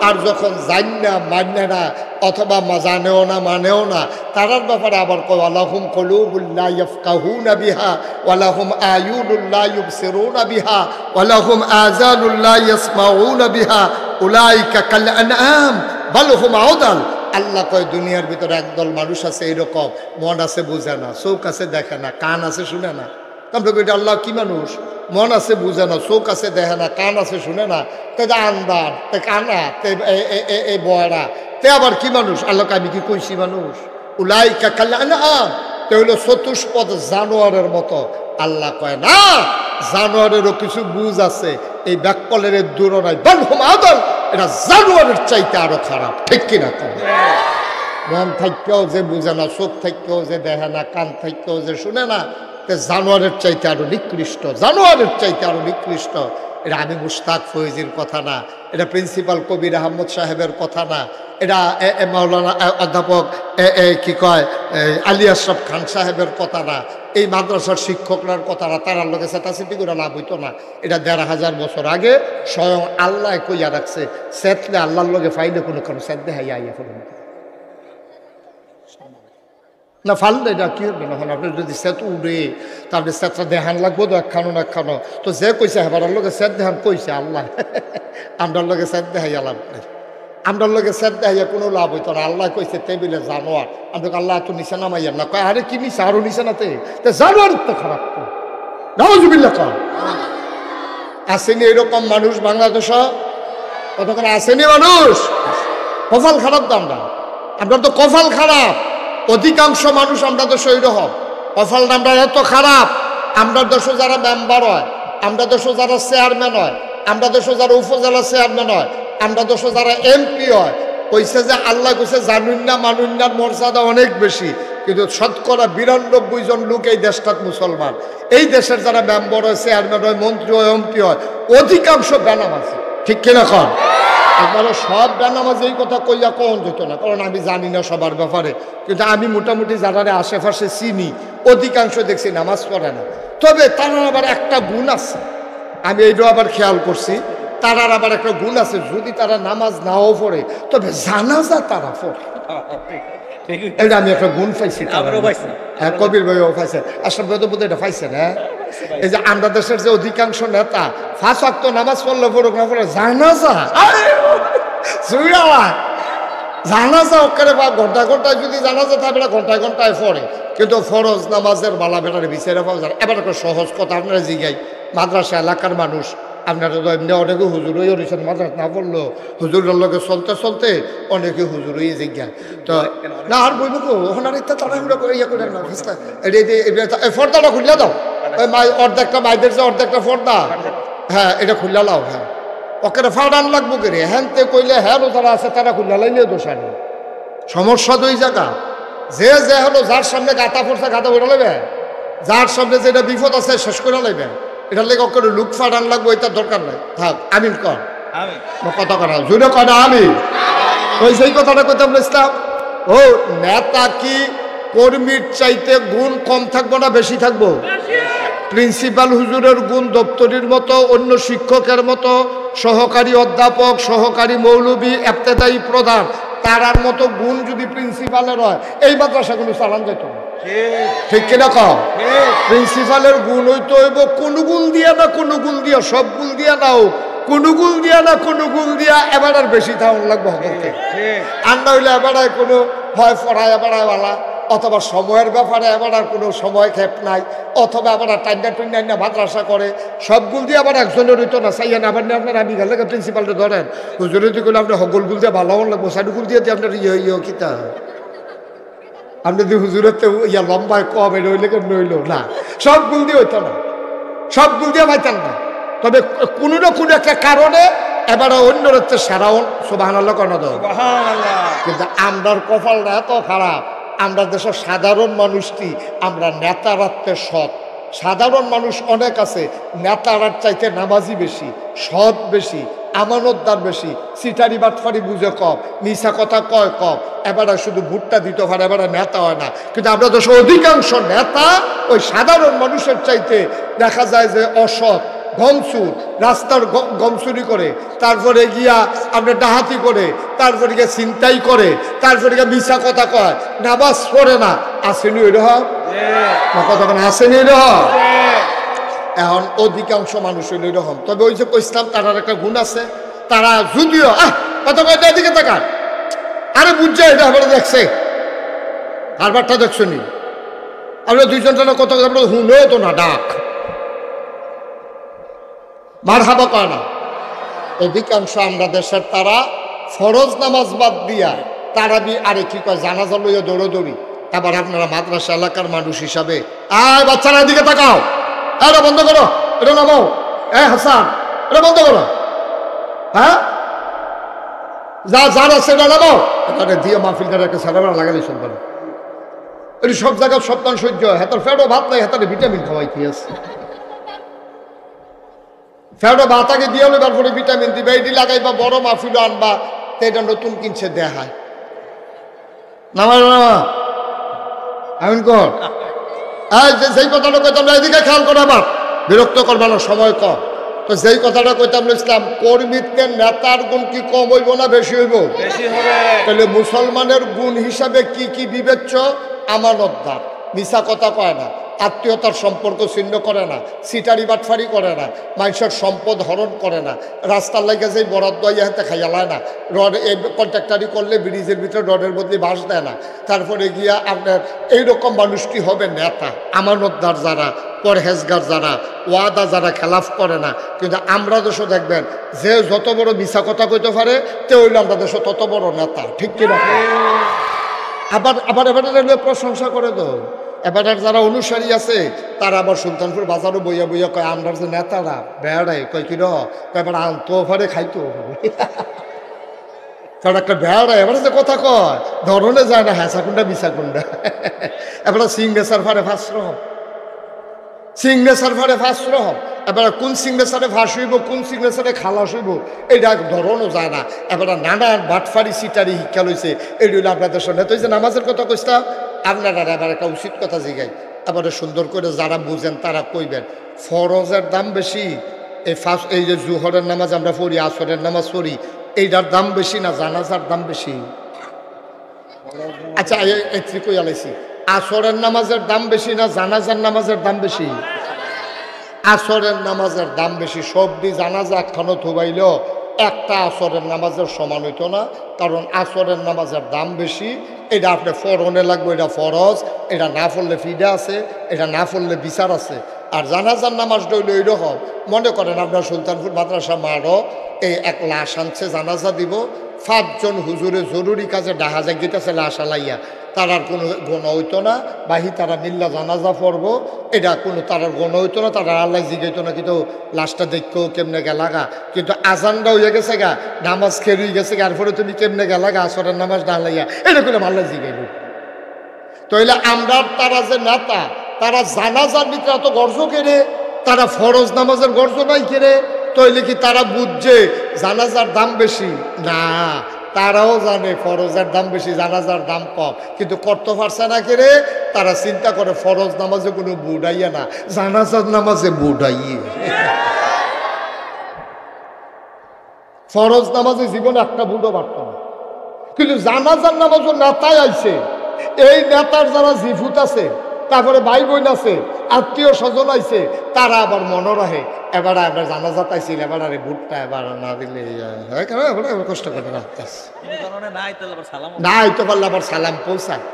আর যখন জান্না মান্না না অথবা জানেও না মানেও না তারার ব্যাপারে আবার কয় ওয়ালাহুম কুলুবুল লা ইয়াফকাহুনা বিহা ওয়ালাহুম আয়ুনুল লা ইউবসিরুনা বিহা ওয়ালাহুম আযানুল লা ইয়াসমাউনা বিহা উলাইকা কাল আনআম বাল হুম আদাল। আল্লাহ কয় দুনিয়ার ভিতরে একদল মানুষ আছে এরকম, মন আছে বুঝে না, চোখ আছে দেখে না, কান আছে শুনে না। তারপরে আল্লাহ কি মানুষ? মন আছে বুঝে না, চোখ আছে দেখে না, কান আছে শুনে না, তে আন্দার তে কানা তে এ বয়রা, তে আবার কি মানুষ? আল্লাহকে আমি কি কইছি মানুষ? উলাইকা কাল আনআম, তে হইল চতুষ্পদ জানোয়ারের মতো। আল্লাহ কয় না, জানোয়ারেরও কিছু বুঝ আছে, এই ব্যাককলের দূর নাই। এটা জানোয়ারের চাইতে আরো খারাপ, ঠিক কিনা? মন থাকতেও যে বুঝে না, চোখ থাকতেও যে দেখে না, কান থাকতেও যে শুনে না, জানোয়ারের চাইতে আরো নিকৃষ্ট, জানোয়ারের চাইতে আরো নিকৃষ্ট। এটা আমি মুশতাক ফৈজির কথা না, এটা প্রিন্সিপাল কবির আহমদ সাহেবের কথা না, এটা মাওলানা অধ্যাপক কি কয় আলী আশরাফ খান সাহেবের কথা না, এই মাদ্রাসার শিক্ষকরার কথা না। তার লোকে সেটাসিটি করে লাভ হইতো না। এটা ১৫০০ বছর আগে স্বয়ং আল্লাহ কইয়া রাখছে, সেতলে আল্লাহর লগে ফাইলে কোনো কারণ সেত দেখাইয়া আইয়া ফেলুন না, ফাললে এটা কি হবে না? আপনি যদি সেত উড়ে তারপরে সেতটা দেহান লাগবো তো একখানো না একখানো, তো যে কইছে হেবার লোকে সেত দেহান কইছে আল্লাহ, আমরার লোকে সেত দেখাইয়া লাভ নেই, আমরার লোকে সেত দেখাইয়া কোনো লাভ হইতো না। আল্লাহ কইছে টেবিলে জানোয়ার, আমরা আল্লাহ এত নিচে নামাইয়ার না, কয় আরে কি নিচে আরো নিচে নাতে জানোয়ার তো খারাপ তো নাউজুবিল্লাহ কর। আসেনি এরকম মানুষ বাংলাদেশ? কতক্ষণ আসেনি মানুষ? কপাল খারাপ তো আমরা তো কপাল খারাপ। অধিকাংশ মানুষ আমরা দেশে ওইরকম কপাল আমরা এত খারাপ। আমরা দেশে যারা মেম্বার হয়, আমরা দেশে যারা চেয়ারম্যান হয়, আমরা দেশে যারা উপজেলা চেয়ারম্যান হয়, আমরা দেশে যারা এমপি হয়, কইছে যে আল্লাহ কইছে জানুন না মানুন না মর্যাদা অনেক বেশি, কিন্তু শতকরা ৯২ জন লোক এই দেশটাত মুসলমান। এই দেশের যারা মেম্বার হয়, চেয়ারম্যান হয়, মন্ত্রী হয়, এমপি হয়, অধিকাংশ বেনামাজ, ঠিক কিনা কন? আপনারা সব বেনামাজ এই কথা কইয়া কখন যেত না, কারণ আমি জানি না সবার ব্যাপারে, কিন্তু আমি মোটামুটি যারা আশেপাশে চিনি অধিকাংশ দেখছি নামাজ পড়ে না। তবে তারার আবার একটা গুণ আছে, আমি এইটাও আবার খেয়াল করছি, তারার আবার একটা গুণ আছে, যদি তারা নামাজ নাও পড়ে তবে জানাজা তারা পড়ে। এটা আমি একটা গুণ পাইছি, হ্যাঁ কবির ভাইও পাইছে, আশরাফ ভাই তো বোধহয় এটা পাইছেন। হ্যাঁ, এই যে আমরা দেশের যে অধিকাংশ নেতা ৫ ওয়াক্ত নামাজ পড়লে পড়ুক না পড়ে জানাজা জানাজা ওখানে বা ঘন্টায় ঘন্টায় যদি জানাজা থাকে ঘন্টায় ঘন্টায় পড়ে, কিন্তু ফরজ নামাজের বালা বেটারে বিচারে পাওয়া যায়। এবার একটা সহজ কথা আপনারা জিগাই, মাদ্রাসা এলাকার মানুষ আপনারা তো এমনি অনেকে হুজুর হয়ে রয়েছেন, মাদ্রাসা না পড়লো হুজুরের লগে চলতে চলতে অনেকে হুজুর হয়ে জিজ্ঞা তো না আর বইব ওনার ইত্যা তাড়াহুড়া করে ইয়ে করেন না, ফর্দাটা খুললে দাও, ওই অর্ধেকটা মাইদের যে অর্ধেকটা ফর্দা, হ্যাঁ এটা খুললে লাও। হ্যাঁ ওকে ফাড়ান লাগবো কে রে, হ্যানতে কইলে হ্যাঁ যারা আছে তারা খুললে লাইলে দোষা নেই। সমস্যা দুই জায়গা, যে হলো যার সামনে গাতা পড়ছে গাতা করে নেবে, যার সামনে যেটা বিপদ আছে শেষ করে নেবে, এটার লেগে ওকে লুক ফাড়ান লাগবো, এটার দরকার নাই। থাক আমিন কর কথা করা জুড়ে কয়না আমি ওই সেই কথাটা কইতে বলেছিলাম। ও নেতা কি কর্মীর চাইতে গুণ কম থাকবো না বেশি থাকবো? প্রিন্সিপাল হুজুরের গুণ দপ্তরির মতো, অন্য শিক্ষকের মতো, সহকারী অধ্যাপক, সহকারী মৌলবী, ইবতেদায়ী প্রধান তারার মতো গুণ যদি প্রিন্সিপালের হয়, এই মাদ্রাসা কোনো চালান যেত না, ঠিক কিনা কম? প্রিন্সিপালের গুণ হইতে হইব কোনো গুণ দিয়া না কোনো গুণ দিয়া, সব গুণ দিয়া না হোক, কোনো গুণ দিয়া না কোনো গুণ দিয়া, এবার আর বেশি থাকুন লাগবে হককে। আর না হইলে এবার কোনো হয় পড়ায় এবারওয়ালা, অথবা সময়ের ব্যাপারে এবার আর কোনো সময় ক্ষেপ নাই, অথবা আবার টাইনা টুইনা না মাদ্রাসা করে, সবগুল দিয়ে আবার একজনের হইতো না চাইয়েন। আবার নিয়ে আপনার আমি গেলে প্রিন্সিপালটা ধরেন হুজুরে দিয়ে করলে আপনার হগলগুল দিয়ে ভালো লাগবো, সাইডগুল দিয়ে আপনার ইয়ে কিতা আপনি যদি হুজুরের তো ইয়া লম্বায় কম এটা হইলে নইল না, সবগুল দিয়ে হইতো না, সবগুল দিয়ে পাইতেন না। তবে কোনো না কোনো একটা কারণে এবার অন্যর হচ্ছে সারাউন সুবহানাল্লাহ কেন দাও, কিন্তু আমরার কপালটা এত খারাপ, আমরা দেশের সাধারণ মানুষটি আমরা নেতারাত্মে সৎ। সাধারণ মানুষ অনেক আছে, নেতারার চাইতে নামাজি বেশি, সৎ বেশি, আমানতদার বেশি, সিটারি বাটফারি বুঝে কম, মিশা কথা কয় কম, এবারে শুধু ভোটটা দিতে পারে, এবারে নেতা হয় না। কিন্তু আমরা দেশের অধিকাংশ নেতা ওই সাধারণ মানুষের চাইতে দেখা যায় যে অসৎ, গমচুর, রাস্তার গমচুরি করে, তারপরে গিয়া আমরা ডাহাতি করে, তারপরে গিয়ে ছিনতাই করে, তারপরে গিয়ে মিশা কথা কয়, নামাজ পড়ে না। আসেনি ওই রকম কথা, আসেনি ওই রকম। এখন অধিকাংশ মানুষ হইল এরকম। তবে ওই যে কইসলাম তারার একটা গুণ আছে, তারা যদিও কত কয়টা এদিকে তাকান, আরে বুঝছে এটা আমরা দেখছে কারবারটা দেখছো নি, আমরা দুইজন কত হুনে তো না ডাক মার হাবা কয় না। অধিকাংশ আমরা দেশের তারা ফরজ নামাজ বাদ দিয়া তারাবি আরে কি কয় জানাজা লইয়া দৌড়দৌড়ি। এবার আপনারা মাদ্রাসা এলাকার মানুষ হিসাবে আয় বাচ্চারা দিকে তাকাও, আরে বন্ধ করো, এটা নামাও। হাসান, এটা বন্ধ করো। হ্যাঁ, যার আছে এটা নামাও। এখানে দিয়ে মাহফিলটার একটা সারাবার লাগালে চলবে না। এটি সব জায়গায় সপ্তাহ সহ্য হয়। হেতার ফ্যাটও ভাত নাই, হেতারে ভিটামিন খাওয়াই কি আছে? ফ্যাটও ভাত আগে দিয়ে হলে তারপরে ভিটামিন দিবে। এইটি লাগাইবা, বড় মাহফিলও আনবা, তো এটা নতুন কিনছে দেখায়। নামা নামা আমিন কর। যেই কথাটা কইতাম না, এদিকে খেয়াল করে আবার, বিরক্ত করবা না, সময় কম। তো যেই কথাটা কইতাম ইসলাম, কর্মীদের নেতার গুণ কি কম হইব না বেশি হইব? তাহলে মুসলমানের গুণ হিসাবে কি কি বিবেচ্য? আমানতদার, মিছা কথা কয় না, আত্মীয়তার সম্পর্ক ছিন্ন করে না, সিটারি বাটফারি করে না, মানুষের সম্পদ হরণ করে না, রাস্তার লাগে যে বরাদ্দ হাতে খাইয়ালায় না, রড কন্ট্রাক্টারি করলে ব্রিজের ভিতরে রডের বদলে বাঁশ দেয় না। তারপরে গিয়া আপনার এইরকম মানুষ কি হবে নেতা? আমানতদার যারা, পরহেজগার যারা, ওয়াদা যারা খেলাফ করে না। কিন্তু আমরা দেশও দেখবেন যে যত বড় মিছা কথা কইতে পারে, তে হইলে আমরা দেশে তত বড় নেতা, ঠিক কিনা? আবার আবার এবারে প্রশংসা করে তো। এবার যারা অনুসারী আছে তারা আবার সুলতানপুর বাজারও বইয়া বইয়া কয় আমরা যে নেতারা বেড়াই, কয় কি এবার আনতো পারে খাইতো কারণ একটা বেড়াই। এবার যে কথা কয় ধরনে যায় না, হ্যাঁসা কুন্ডা মিশা কুন্ডা। এবার সিংনেচার ফারে ফাঁসর, সিংনেচার ফারে ফাঁসর। এবার কোন সিগনেচারে ফাঁস হইব, কোন সিগনেচারে খালাস হইব, এইটা ধরনও যায় না। এবার নানান বাটফারি সিটারি শিক্ষা লইছে। এইটা হইলে আপনাদের সঙ্গে তো যে নামাজের কথা কইতাম, আপনারা এবার একটা উচিত কথা জিগাই, এবারে সুন্দর করে যারা বুঝেন তারা কইবেন। ফরজের দাম বেশি, এই যে জুহরের নামাজ আমরা পড়ি, আসরের নামাজ পড়ি, এইটার দাম বেশি না জানাজার দাম বেশি? আচ্ছা এই কই আলাইছি, আসরের নামাজের দাম বেশি না জানাজার নামাজের দাম বেশি? আসরের নামাজের দাম বেশি। সবদি জানাজা একখানো থুবাইল একটা আসরের নামাজের সমান হইতো না, কারণ আসরের নামাজের দাম বেশি। এটা আপনি ফরনে লাগবে, এটা ফরজ, এটা না পড়লে ফিডা আছে, এটা না পড়লে বিচার আছে। আর জানাজার নামাজটা হইল এইরকম, মনে করেন আপনার সুলতানপুর মাদ্রাসা মারও এই এক লাশ আনছে, জানাজা দিব, 5 জন হুজুরে জরুরি কাজে ডাহা জাগিতেছে লাশ আলাইয়া, তারার কোনো গণ হইতো না, বাহি তারা মিল্লা জানাজা পড়ব, এটা কোনো তারার গণ হইতো না, তারা আল্লাহ জিগাইতো না কিন্তু লাশটা দেখতেও কেমনে গেলাগা। কিন্তু আজানটা হইয়া গেছে গা, নামাজ খেয়ে গেছে গা, এরপরে তুমি কেমনে গেলাগা আসরের নামাজ ডালাইয়া, এটা করে আল্লাহ জিগাইব। তাইলে আমরা তারা যে নেতা, তারা জানাজার ভিতরে এত গর্জ কেড়ে, তারা ফরজ নামাজের গর্জ নাই কেড়ে, তাইলে কি তারা বুঝছে জানাজার দাম বেশি? না, তারাও জানে ফরজের দাম বেশি, জানাজার দাম কম, কিন্তু করতে পারছে না কেড়ে। তারা চিন্তা করে ফরজ নামাজে কোনো বুড়াইয়া না, জানাজার নামাজে বুড়াইয়ে। ফরজ নামাজে জীবনে একটা বুড়ো পারত না, কিন্তু জানাজার নামাজও নেতায় আইছে। এই নেতার যারা জিফুত আছে, তারপরে ভাই বোন আছে, আত্মীয় স্বজন আইছে, তারা আবার মনে রাখে এবার এবার জানাজা পাইছিল, এবার আরে বুটটা এবার না দিলে কষ্ট করে না হইতে পারলে আবার সালাম পৌঁছায়।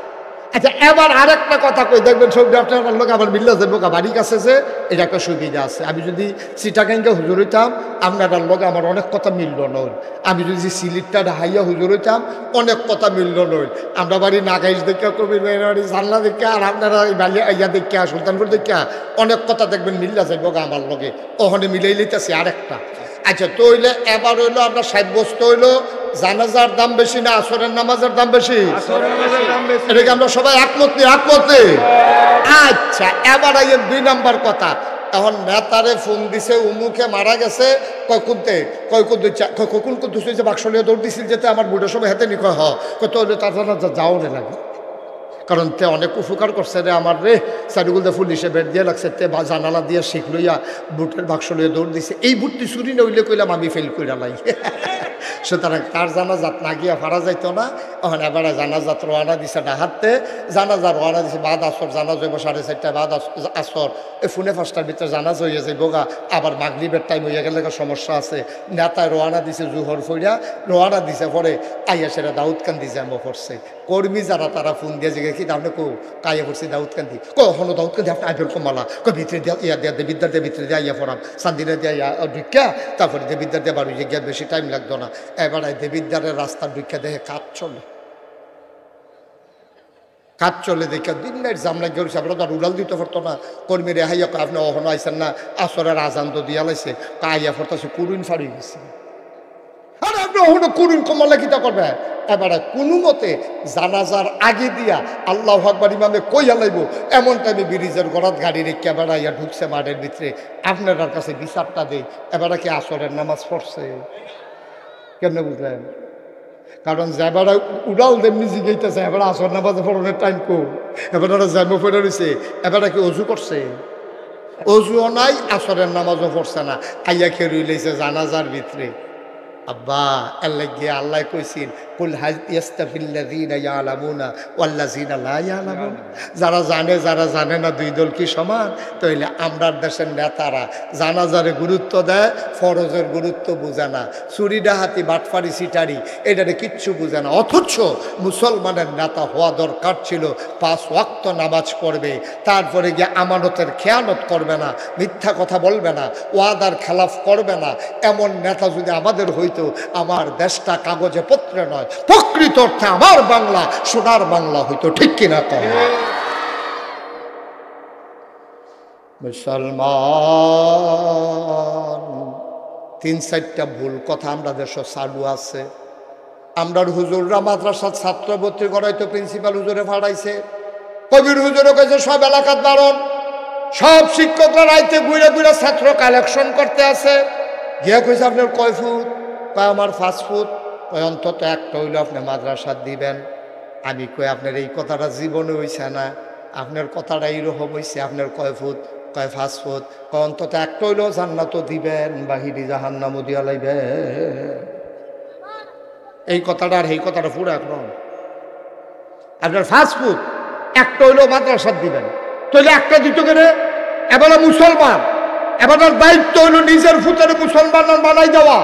আচ্ছা এবার আরেকটা কথা কই, দেখবেন সব আপনার লোক আবার মিল্লা যাবো বাড়ির কাছে যে এটা একটা সুবিধা আছে। আমি যদি চিটাগাঙ্গে হুজুর হইতাম, আপনার লোক আমার অনেক কথা মিলল নইল। আমি যদি সিলিটটা ঢাইয়া হুজুর হইতাম, অনেক কথা মিলল নইল। আমরা বাড়ি নাগাইশ দেখা, কবির বাড়ি জানলা দেখা, আর আপনারা ইয়া দেখা, সুলতানপুর দেখা, অনেক কথা দেখবেন মিল্লা যাইব আমার লগে, ওখানে মিলাই লইতেছে আরেকটা। আচ্ছা তো হইলে এবার হইলো আমরা সাব্যস্ত হইলো জানাজার দাম বেশি না আসরের নামাজের দাম বেশি? এটাকে আমরা সবাই একমত নেই, একমত নেই। আচ্ছা এবার আইয়ের 2 নাম্বার কথা। এখন নেতারে ফোন দিছে, উমুকে মারা গেছে, কয় কুনতে, কয় কোন কুদ্দুস হয়েছে বাক্সলিয়া দৌড় দিছিল যেতে আমার বুড়োর সময় হাতে নি, কয় তো হইলে তার জানাজা যাও নে লাগে, কারণ তে অনেক উপকার করছে রে আমার রে, সাইডুগুল দিয়ে পুলিশে বেড দিয়ে লাগছে, তে বা জানালা দিয়ে শিখ লইয়া বুটের বাক্স লইয়া দৌড় দিছে। এই বুটটি চুরি নইলে কইলাম আমি ফেল কইরা লাই। সুতরাং তার জানাজাত না গিয়া ফারা যাইতো না। ওখানে এবার জানাজাত রওনা দিছে ডাহাতে, জানাজা রওনা দিছে বাদ আসর, জানাজ হইব 4:30 বাদ আসর, এই 4:45টার ভিতরে জানাজ হইয়া যাইব গা। আবার মাগরিবের টাইম হইয়া গেলে সমস্যা আছে। নেতায় রওনা দিছে জুহর ফইরা, রওনা দিছে পরে আইয়া সেটা দাউদকান্দি জ্যামো পড়ছে। কর্মী যারা তারা ফোন দিয়ে জিগে কি আপনি কো কাইয়া পড়ছি দাউদকান্দি, কখনো দাউদকান্দি আপনি আইবেল কমালা, কই ভিতরে দিয়া ইয়া দিয়া বিদ্যার দিয়ে ভিতরে দিয়ে আইয়া পড়াম, সান্দিনা দিয়ে ইয়া ঢুকা, তারপরে দেবিদ্যার দিয়ে বাড়ি গিয়া বেশি টাইম লাগতো না। এবার দেবিদ্যারের রাস্তা ঢুকা দেখে কাজ চলে, কাজ চলে দেখে দিন নাইট জাম লাগিয়ে গেছে, আপনারা তো আর উড়াল দিতে পারতো না। কর্মী রেহাইয়া আপনি অহনো আইসেন না, আসরের আজান তো দিয়া লাইছে, কাইয়া ফরতাছে কুরুন ছাড়ি গেছে। আর আপনি অহনো কুরুন কমালে কিতা করবে? এবারে কোনো মতে জানাজার আগে দিয়া আল্লাহু আকবার ইমামে কইয়া লাইব, এমন টাইমে ব্রিজের গড়াত গাড়ি রেখে বেড়াইয়া ঢুকছে মাঠের ভিতরে। আপনার কাছে বিচারটা দেই, এবারে কি আসরের নামাজ পড়ছে? কেমনে বুঝলেন? কারণ যেবারে উড়াল দেমনি জিগাইতেছে, এবারে আসর নামাজে পড়ানোর টাইম কো, এবারে জ্যামো পড়ে রয়েছে, এবারে কি অজু করছে? অজুও নাই, আসরের নামাজও পড়ছে না, আইয়া খেয়ে রইলেছে জানাজার ভিতরে। আব্বা আল্লাহ গিয়ে আল্লাহ কইছেন কুল হাল ইয়াস্তাফিল্লাযিনা ইয়ালামুনা ওয়াল্লাযিনা লা ইয়ালামুন, যারা জানে যারা জানে না দুই দল কি সমান? তাইলে আমরার দেশের নেতারা জানাজারে গুরুত্ব দেয়, ফরজের গুরুত্ব বুঝে না, চুরি ডাহাতি বাটফারি সিটারি এটারে কিচ্ছু বুঝে না। অথচ মুসলমানের নেতা হওয়া দরকার ছিল 5 ওয়াক্ত নামাজ পড়বে, তারপরে গিয়ে আমানতের খেয়ানত করবে না, মিথ্যা কথা বলবে না, ওয়াদার খেলাফ করবে না। এমন নেতা যদি আমাদের হইতো, আমার দেশটা কাগজে পত্রে নয়, প্রকৃত অর্থে আমার বাংলা সোনার বাংলা হইতো। ঠিক কিনা কম? মুসলমান 3-4টা ভুল কথা আমরা দেশ চালু আছে। আমরার হুজুররা মাদ্রাসার ছাত্র ভর্তি করাইতো, প্রিন্সিপাল হুজুরে ফাড়াইছে, কবির হুজুরে কইছে সব এলাকাত বারণ, সব শিক্ষকরা রাইতে ঘুরে ঘুরে ছাত্র কালেকশন করতে আছে। গিয়া কইছে আপনার কয় ফুট? কয় আমার 5 ফুট। কয় অন্তত একটা হইলে আপনি মাদ্রাসা দিবেন। আমি কই আপনার এই কথাটা জীবনে হইছে না, আপনার কথাটা এইরকম হইছে, আপনার কয় ফুট? কয় 5 ফুট। কয় অন্তত একটা হইলেও জান্নাত দিবেন, বাহিরি জাহান্নামও দিয়া লাইবে। এই কথাটা আর এই কথাটা পুরো একদম। আপনার 5 ফুট, একটা হইলেও মাদ্রাসা দিবেন, তাহলে একটা দিতে গেলে এবার মুসলমান, এবার দায়িত্ব হইল নিজের ফুটের মুসলমান বানাই দেওয়া।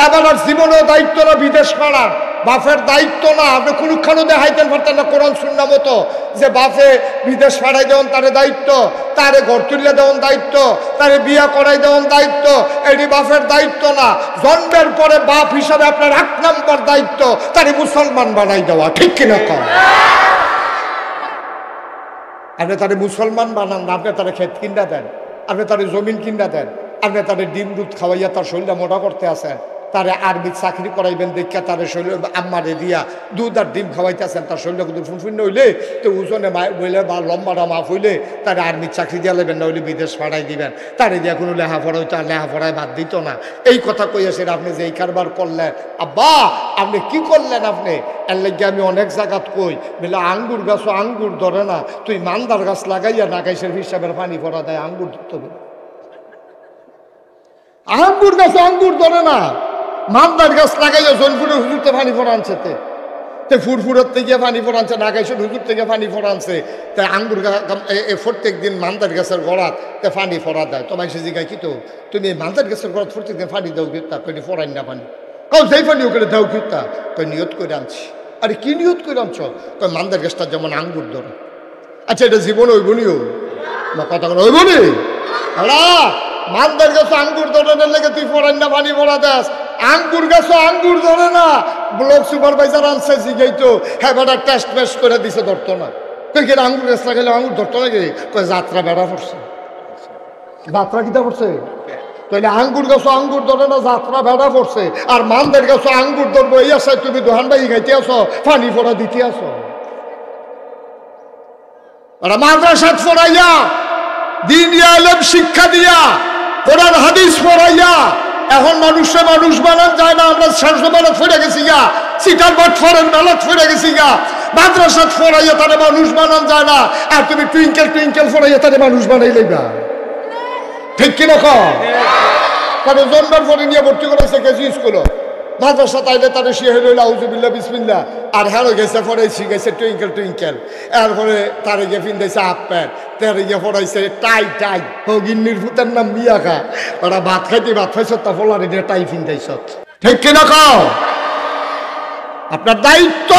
এবার জীবনেও দায়িত্ব না বিদেশ মারার, বাপের দায়িত্ব না। আপনি কোনখানে দেখাইতেন পারতেন না কোরআন সুন্নাহ মতো যে বাপে বিদেশ পাঠাই দেওয়ান তারে দায়িত্ব, তারে ঘর তুলে দেওয়ান দায়িত্ব, তারে বিয়া করাই দেওয়ান দায়িত্ব, এটি বাপের দায়িত্ব না। জন্মের পরে বাপ হিসাবে আপনার 1 নম্বর দায়িত্ব তারে মুসলমান বানাই দেওয়া। ঠিক কিনা কম? আপনি তারে মুসলমান বানান না, আপনি তারে ক্ষেত কিনা দেন, আপনি তারে জমিন কিনা দেন, আপনি তারে ডিম দুধ খাওয়াইয়া তার শরীরটা মোটা করতে আসেন, তারে আরবি চাকরি করাইবেন দেখা তারে শরীর আম্মারে দিয়া দুধ আর ডিম খাওয়াইতেছেন, তার শরীরটা কিন্তু ফুনফুন্ন হইলে তো ওজনে বইলে বা লম্বাটা মাফ হইলে তারে আর্মির চাকরি দিয়া লেবেন, না হইলে বিদেশ পাঠাই দিবেন। তারে দিয়া কোনো লেখাপড়া হইতো আর লেখাপড়ায় বাদ দিত না। এই কথা কইয়াছেন আপনি যে এই কারবার করলেন। আব্বা আপনি কি করলেন? আপনি এর লাগে আমি অনেক জায়গাত কই বলে আঙ্গুর গাছও আঙ্গুর ধরে না, তুই মান্দার গাছ লাগাইয়া নাগাইশের হিসাবের পানি ভরা দেয়, আঙ্গুর ধরতে হবে। আঙ্গুর গাছও আঙ্গুর ধরে না, মান্দার গাছ লাগাইয়া জলপুরের হুজুরতে পানি ফোরানছে, তে ফুরফুরের থেকে পানি ফোরানছে, নাগাইশের হুজুর থেকে পানি ফোরানছে। তাই আঙ্গুর প্রত্যেক দিন মান্দার গাছের গড়াত তে পানি ফোরা দেয়। তোমায় সে জিগায় কি তো তুমি মান্দার গাছের গড়াত প্রত্যেক দিন পানি দাও কিতা? কই ফোরাই না পানি। কাউ যেই পানি ওকে দাও কিতা? কই নিয়ত করে আনছি। আরে কি নিয়ত করে আনছ? কই মান্দার গাছটা যেমন আঙ্গুর ধরে। আচ্ছা এটা জীবনে ওইবনিও কথা বলো, ওইবনি মান্দার গাছ আঙ্গুর ধরে লেগে তুই ফোরাই না পানি ফোরা দেস। আঙ্গুর গাছ আঙ্গুর ধরে না, ব্লক সুপারভাইজার আনছে জিগাইতো, হ্যাঁ বেটা টেস্ট মেস্ট করে দিছে, ধরতো না। কই কেন আঙ্গুর গাছ লাগাইলে আঙ্গুর ধরতো নাকি? কই যাত্রা বেড়া পড়ছে। যাত্রা কিতা পড়ছে? তাহলে আঙ্গুর গাছ আঙ্গুর ধরে না, যাত্রা বেড়া পড়ছে। আর মান্দার গাছ আঙ্গুর ধরবো এই আসায় তুমি দোহান বাই গাইতে আসো, পানি ফোড়া দিতে আসো। ওরা মাদ্রাসাত ফোড়াইয়া দ্বীনি ইলম শিক্ষা দিয়া কোরআন হাদিস পড়াইয়া এখন মানুষে মানুষ বানান যায় না। আমরা শাসন মেলাত ফিরে গেছি গা, সিটার বাট ফরেন মেলাত ফিরে গেছি গা। মাদ্রাসাত ফরাইয়া তারে মানুষ বানান যায় না, আর তুমি টুইঙ্কেল টুইঙ্কেল ফরাইয়া তারে মানুষ বানাই লইবা। ঠিক কিনা কম? তারে জন্মের পরে নিয়ে ভর্তি করেছে কেজি স্কুল, মাদ্রাসা তাইলে তারে শিয়ে রইল আউযুবিল্লাহ বিসমিল্লাহ, আর হ্যাঁ গেছে পরে শিখেছে টুইঙ্কেল টুইঙ্কেল। এরপরে তারে গিয়ে ফিন্দাইছে হাফ প্যান্ট, তারে গিয়ে পড়াইছে টাই টাই। ও গিন্নির ভূতের নাম মিয়া খা, ওরা ভাত খাইতে ভাত খাইছ তা ফলারে দিয়ে টাই ফিন্দাইছ। ঠিক কিনা কও? আপনার দায়িত্ব,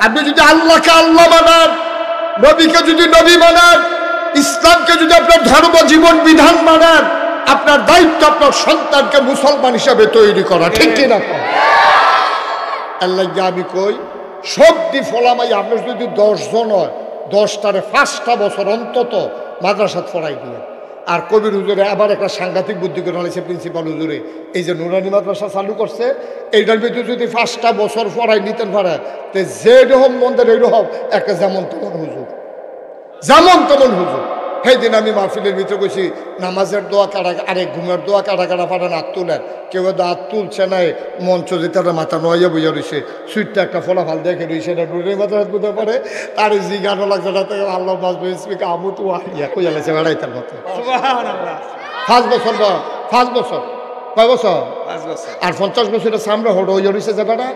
আপনি যদি আল্লাহকে আল্লাহ মানান, নবীকে যদি নবী মানান, ইসলামকে যদি আপনার ধর্ম জীবন বিধান মানান, আপনার দায়িত্ব আপনার সন্তানকে মুসলমান হিসাবে তৈরি করা। ঠিক কিনা? আল্লাহ আমি কই সবটি ফলামাই আপনার যদি 10 জন হয় 10টারে 5টা বছর অন্তত মাদ্রাসাত ফরাই দিয়ে। আর কবির হুজুরে আবার একটা সাংঘাতিক বুদ্ধি করে আনেছে প্রিন্সিপাল হুজুরে, এই যে নুরানি মাদ্রাসা চালু করছে এইটার ভিতরে যদি 5টা বছর ফরাই নিতেন পারে তো যেরকম মন্দির এইরকম একটা যেমন তেমন হুজুর, যেমন তেমন হুজুর। সেই দিন আমি মাহফিলের ভিতরে গেছি নামাজের দোয়া কাটা, আরে ঘুমের দোয়া কাটা কাটা পারেন হাত তুলেন, কেউ হাত তুলছে নাই, মঞ্চ যে তারা মাথা নয়া বইয়া রয়েছে, সুইটটা একটা ফলাফল দেখে রয়েছে না নুরের মাথা হাত বুঝতে পারে। তার জি গানও লাগছে না, তাই আল্লাহ বাজবে স্পিক আমু তো ইয়া কইয়া লাগছে বেড়াইতার মতো। 5 বছর বা 5 বছর, কয় বছর? 5 বছর। আর 50 বছরের সামরা হড় হইয়া রয়েছে যে বেড়া,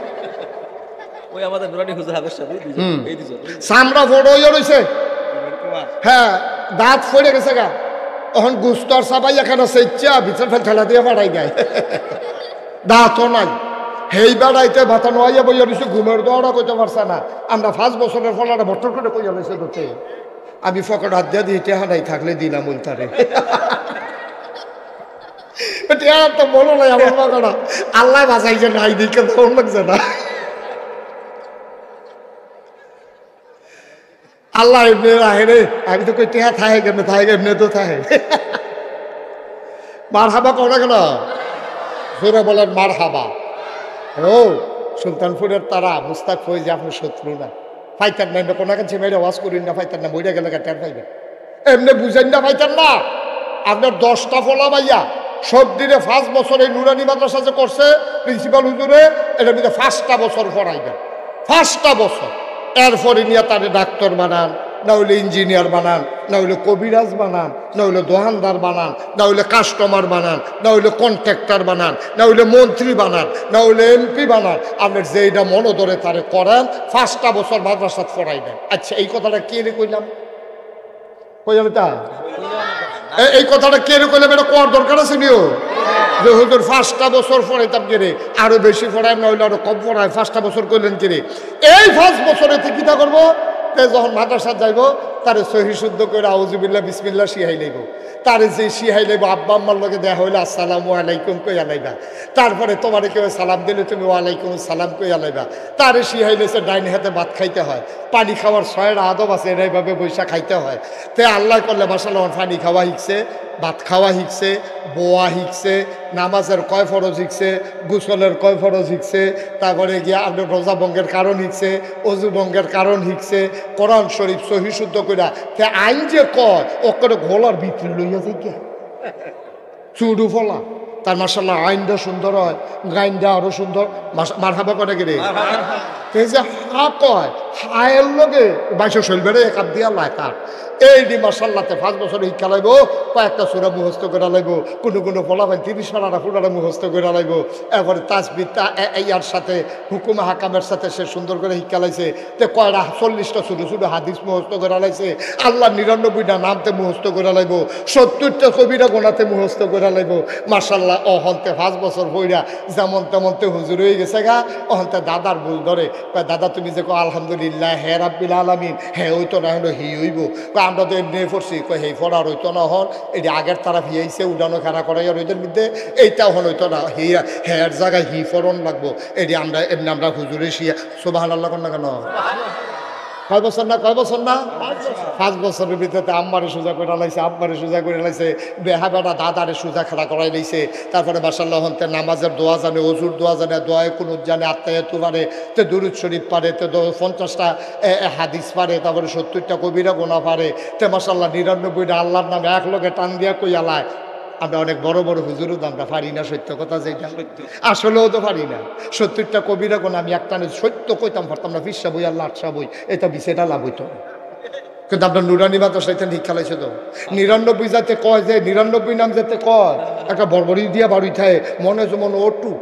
ওই আমাদের নুরানি হুজুর হাবের সাথে এই দিছো সামরা হড় হইয়া রয়েছে। হ্যাঁ, দাঁত ফড়ে গেছে গা, এখন গুস্তর সাবাই এখানে সেচ্চা ভিতর ফেল ঠেলা দিয়ে বাড়াই দেয়, দাঁতও নাই। হেই বেড়াইতে ভাতা নোয়াইয়া বইয়া রয়েছে, ঘুমের দোয়াটা কইতে পারছে না। আমরা 5 বছরের ফলাটা ভট্টর করে কইয়া রয়েছে তোতে, আমি ফকট হাত দিয়ে দিয়ে টেহা নাই থাকলে দিলাম উল্টারে। টেহা তো বলো নাই আমার ফকটা, আল্লাহ বাঁচাইছে নাই দিকে তো লাগছে না। আল্লাহ এমনি রাহে রে, আমি তো কই টেহা থাহে কেন, থাহে এমনি তো থাহে। মার হাবা করা কেন জোরে বলেন মার হাবা। ও সুলতানপুরের তারা মুস্তাক ফৈজি আপনার শত্রু না, ফাইতার না, কোনো কাছে মেয়েরা ওয়াজ করিন না, ফাইতার না, বইটা গেলে টের পাইবেন, এমনি বুঝেন না, ফাইতার না। আপনার 10টা ফলা ভাইয়া সব দিনে 5 বছর এই নুরানি মাদ্রাসা যে করছে প্রিন্সিপাল হুজুরে, এটার মধ্যে 5টা বছর পড়াইবেন, 5টা বছর। এরপরে নিয়ে তাদের ডাক্তার বানান, না হইলে ইঞ্জিনিয়ার বানান, না হইলে কবিরাজ বানান, না হইলে দোকানদার বানান, না হইলে কাস্টমার বানান, না হইলে কন্ট্রাক্টর বানান, না হইলে মন্ত্রী বানান, না হইলে এমপি বানান। আপনার যেইটা মনে ধরে তারে করেন, 5টা বছর মাদ্রাসাত পড়াইবেন। আচ্ছা, এই কথাটা কে রে কইলাম, কইলাম তা এই কথাটা কে রে কইলাম, এটা কর দরকার আছে নিও যে হুজুর 5টা বছর পড়াইতাম কে রে, আরো বেশি পড়ায়, না হইলে আরো কম পড়ায়, 5টা বছর কইলেন কে রে। এই 5 বছরে কিতা করবো, যখন মাদ্রাসা যাইব তারে সহি শুদ্ধ করে আউযুবিল্লাহ বিসমিল্লাহ শিহাই লইব, তারে যে শিহাই লইব আব্বা আম্মার লগে দেখা হইলে আসসালামু আলাইকুম কইয়া লাইবা, তারপরে তোমারে কেউ সালাম দিলে তুমি ওয়ালাইকুম সালাম কইয়া লাইবা। তারে শিহাই লইছে ডাইন হাতে ভাত খাইতে হয়, পানি খাওয়ার 6টা আদব আছে, এইভাবে বৈশা খাইতে হয়। তে আল্লাহ করলে মাশাআল্লাহ পানি খাওয়া শিখছে, ভাত খাওয়া শিখছে, বোয়া শিখছে, নামাজের কয় ফরজ শিখছে, গোসলের কয় ফরজ শিখছে, তারপরে গিয়ে আপনার রোজা ভঙ্গের কারণ শিখছে, অজু ভঙ্গের কারণ শিখছে, কোরআন শরীফ সহি শুদ্ধ কইরা। তে আইন যে কয় ও করে ঘোলার ভিতরে লইয়া যাই গিয়া চুডু ফলা, তার মাশাআল্লাহ আইনটা সুন্দর হয়, গাইনটা আরো সুন্দর। মারহাবা করে গেলে এই যে হা কয়, হায়ের লগে বাইশ শৈলবেড়ে এক হাত দিয়া লাই তার এই দি মাশাআল্লাহতে 5 বছর শিক্ষা লাইব, কয়েকটা সূরা মুখস্থ করে লাইব, কোনো ফলাফল 30 পারা ফুলাটা মুখস্থ করে লাইব। এরপরে তাসবিহটা ইয়ার সাথে হুকুম হাকামের সাথে সে সুন্দর করে শিক্ষা লাইছে। তে কয়টা 40টা ছোটো ছোটো হাদিস মুখস্থ করে লাইছে, আল্লাহ 99টা নামতে মুখস্থ করে লাইব, 70টা কবিরা গোনাতে মুখস্থ করে লাইব। মাশাআল্লাহ অহন্তে 5 বছর বইরা যেমন তেমনতে হুজুর হয়ে গেছে গা। অহন্তে দাদার ভুল ধরে, কয় দাদা তুমি যে কো আলহামদুলিল্লাহ হে রাব্বিল আলামিন, হে হইতো না হলো হি হইব, আমরা তো এমনি পড়ছি, কই হেই ফড়ার হইতো না, হন এটি আগের তারা হিয়াইছে উডানো খানা করাই আর ওইদের মধ্যে এইটাও হন হইতো না, হিয়া হেয়ার জায়গায় হি ফরন লাগবো। এটি আমরা এমনি আমরা হুজুরে শিয়া সুবহানাল্লাহ কর না কেন। কয় বছর না, কয় বছর না, 5 বছরের ভিতরে আম্মারে সোজা করে লাইছে, আব্বারে সোজা করে লাইছে, বেহা বেড়া দাদারে সোজা খাড়া করাই লাইছে। তারপরে মাশাআল্লাহ হন্তে নামাজের দোয়া জানে, অজুর দোয়া জানে, দোয়ায় কুনুত জানে, আত্মায়াতু পারে, তে দুরুদ শরীফ পারে, তে 50টা হাদিস পারে, তারপরে 70টা কবিরা গোনা পারে, তে মাশাআল্লাহ 99টা আল্লাহর নামে এক লগে টান দিয়া কইয়ালায়। আমরা অনেক বড় বড় হুজুরও আমরা পারি না, সত্য কথা যেটা আসলেও তো পারি না। 70টা কবিরা গোনা আমি একটা সত্য কইতাম পারতাম না, 20টা বই আল্লাহ 8টা বই, এটা বিষয়টা লাভ হইতো। কিন্তু আপনার নুরানি মাদ্রাসায় ঠিক খেলাইছে তো 99 যাতে কয় যে 99 নাম যাতে কয়, একটা বড়বড়ি দিয়া বাড়ি থাকে মনে যেমন ওটু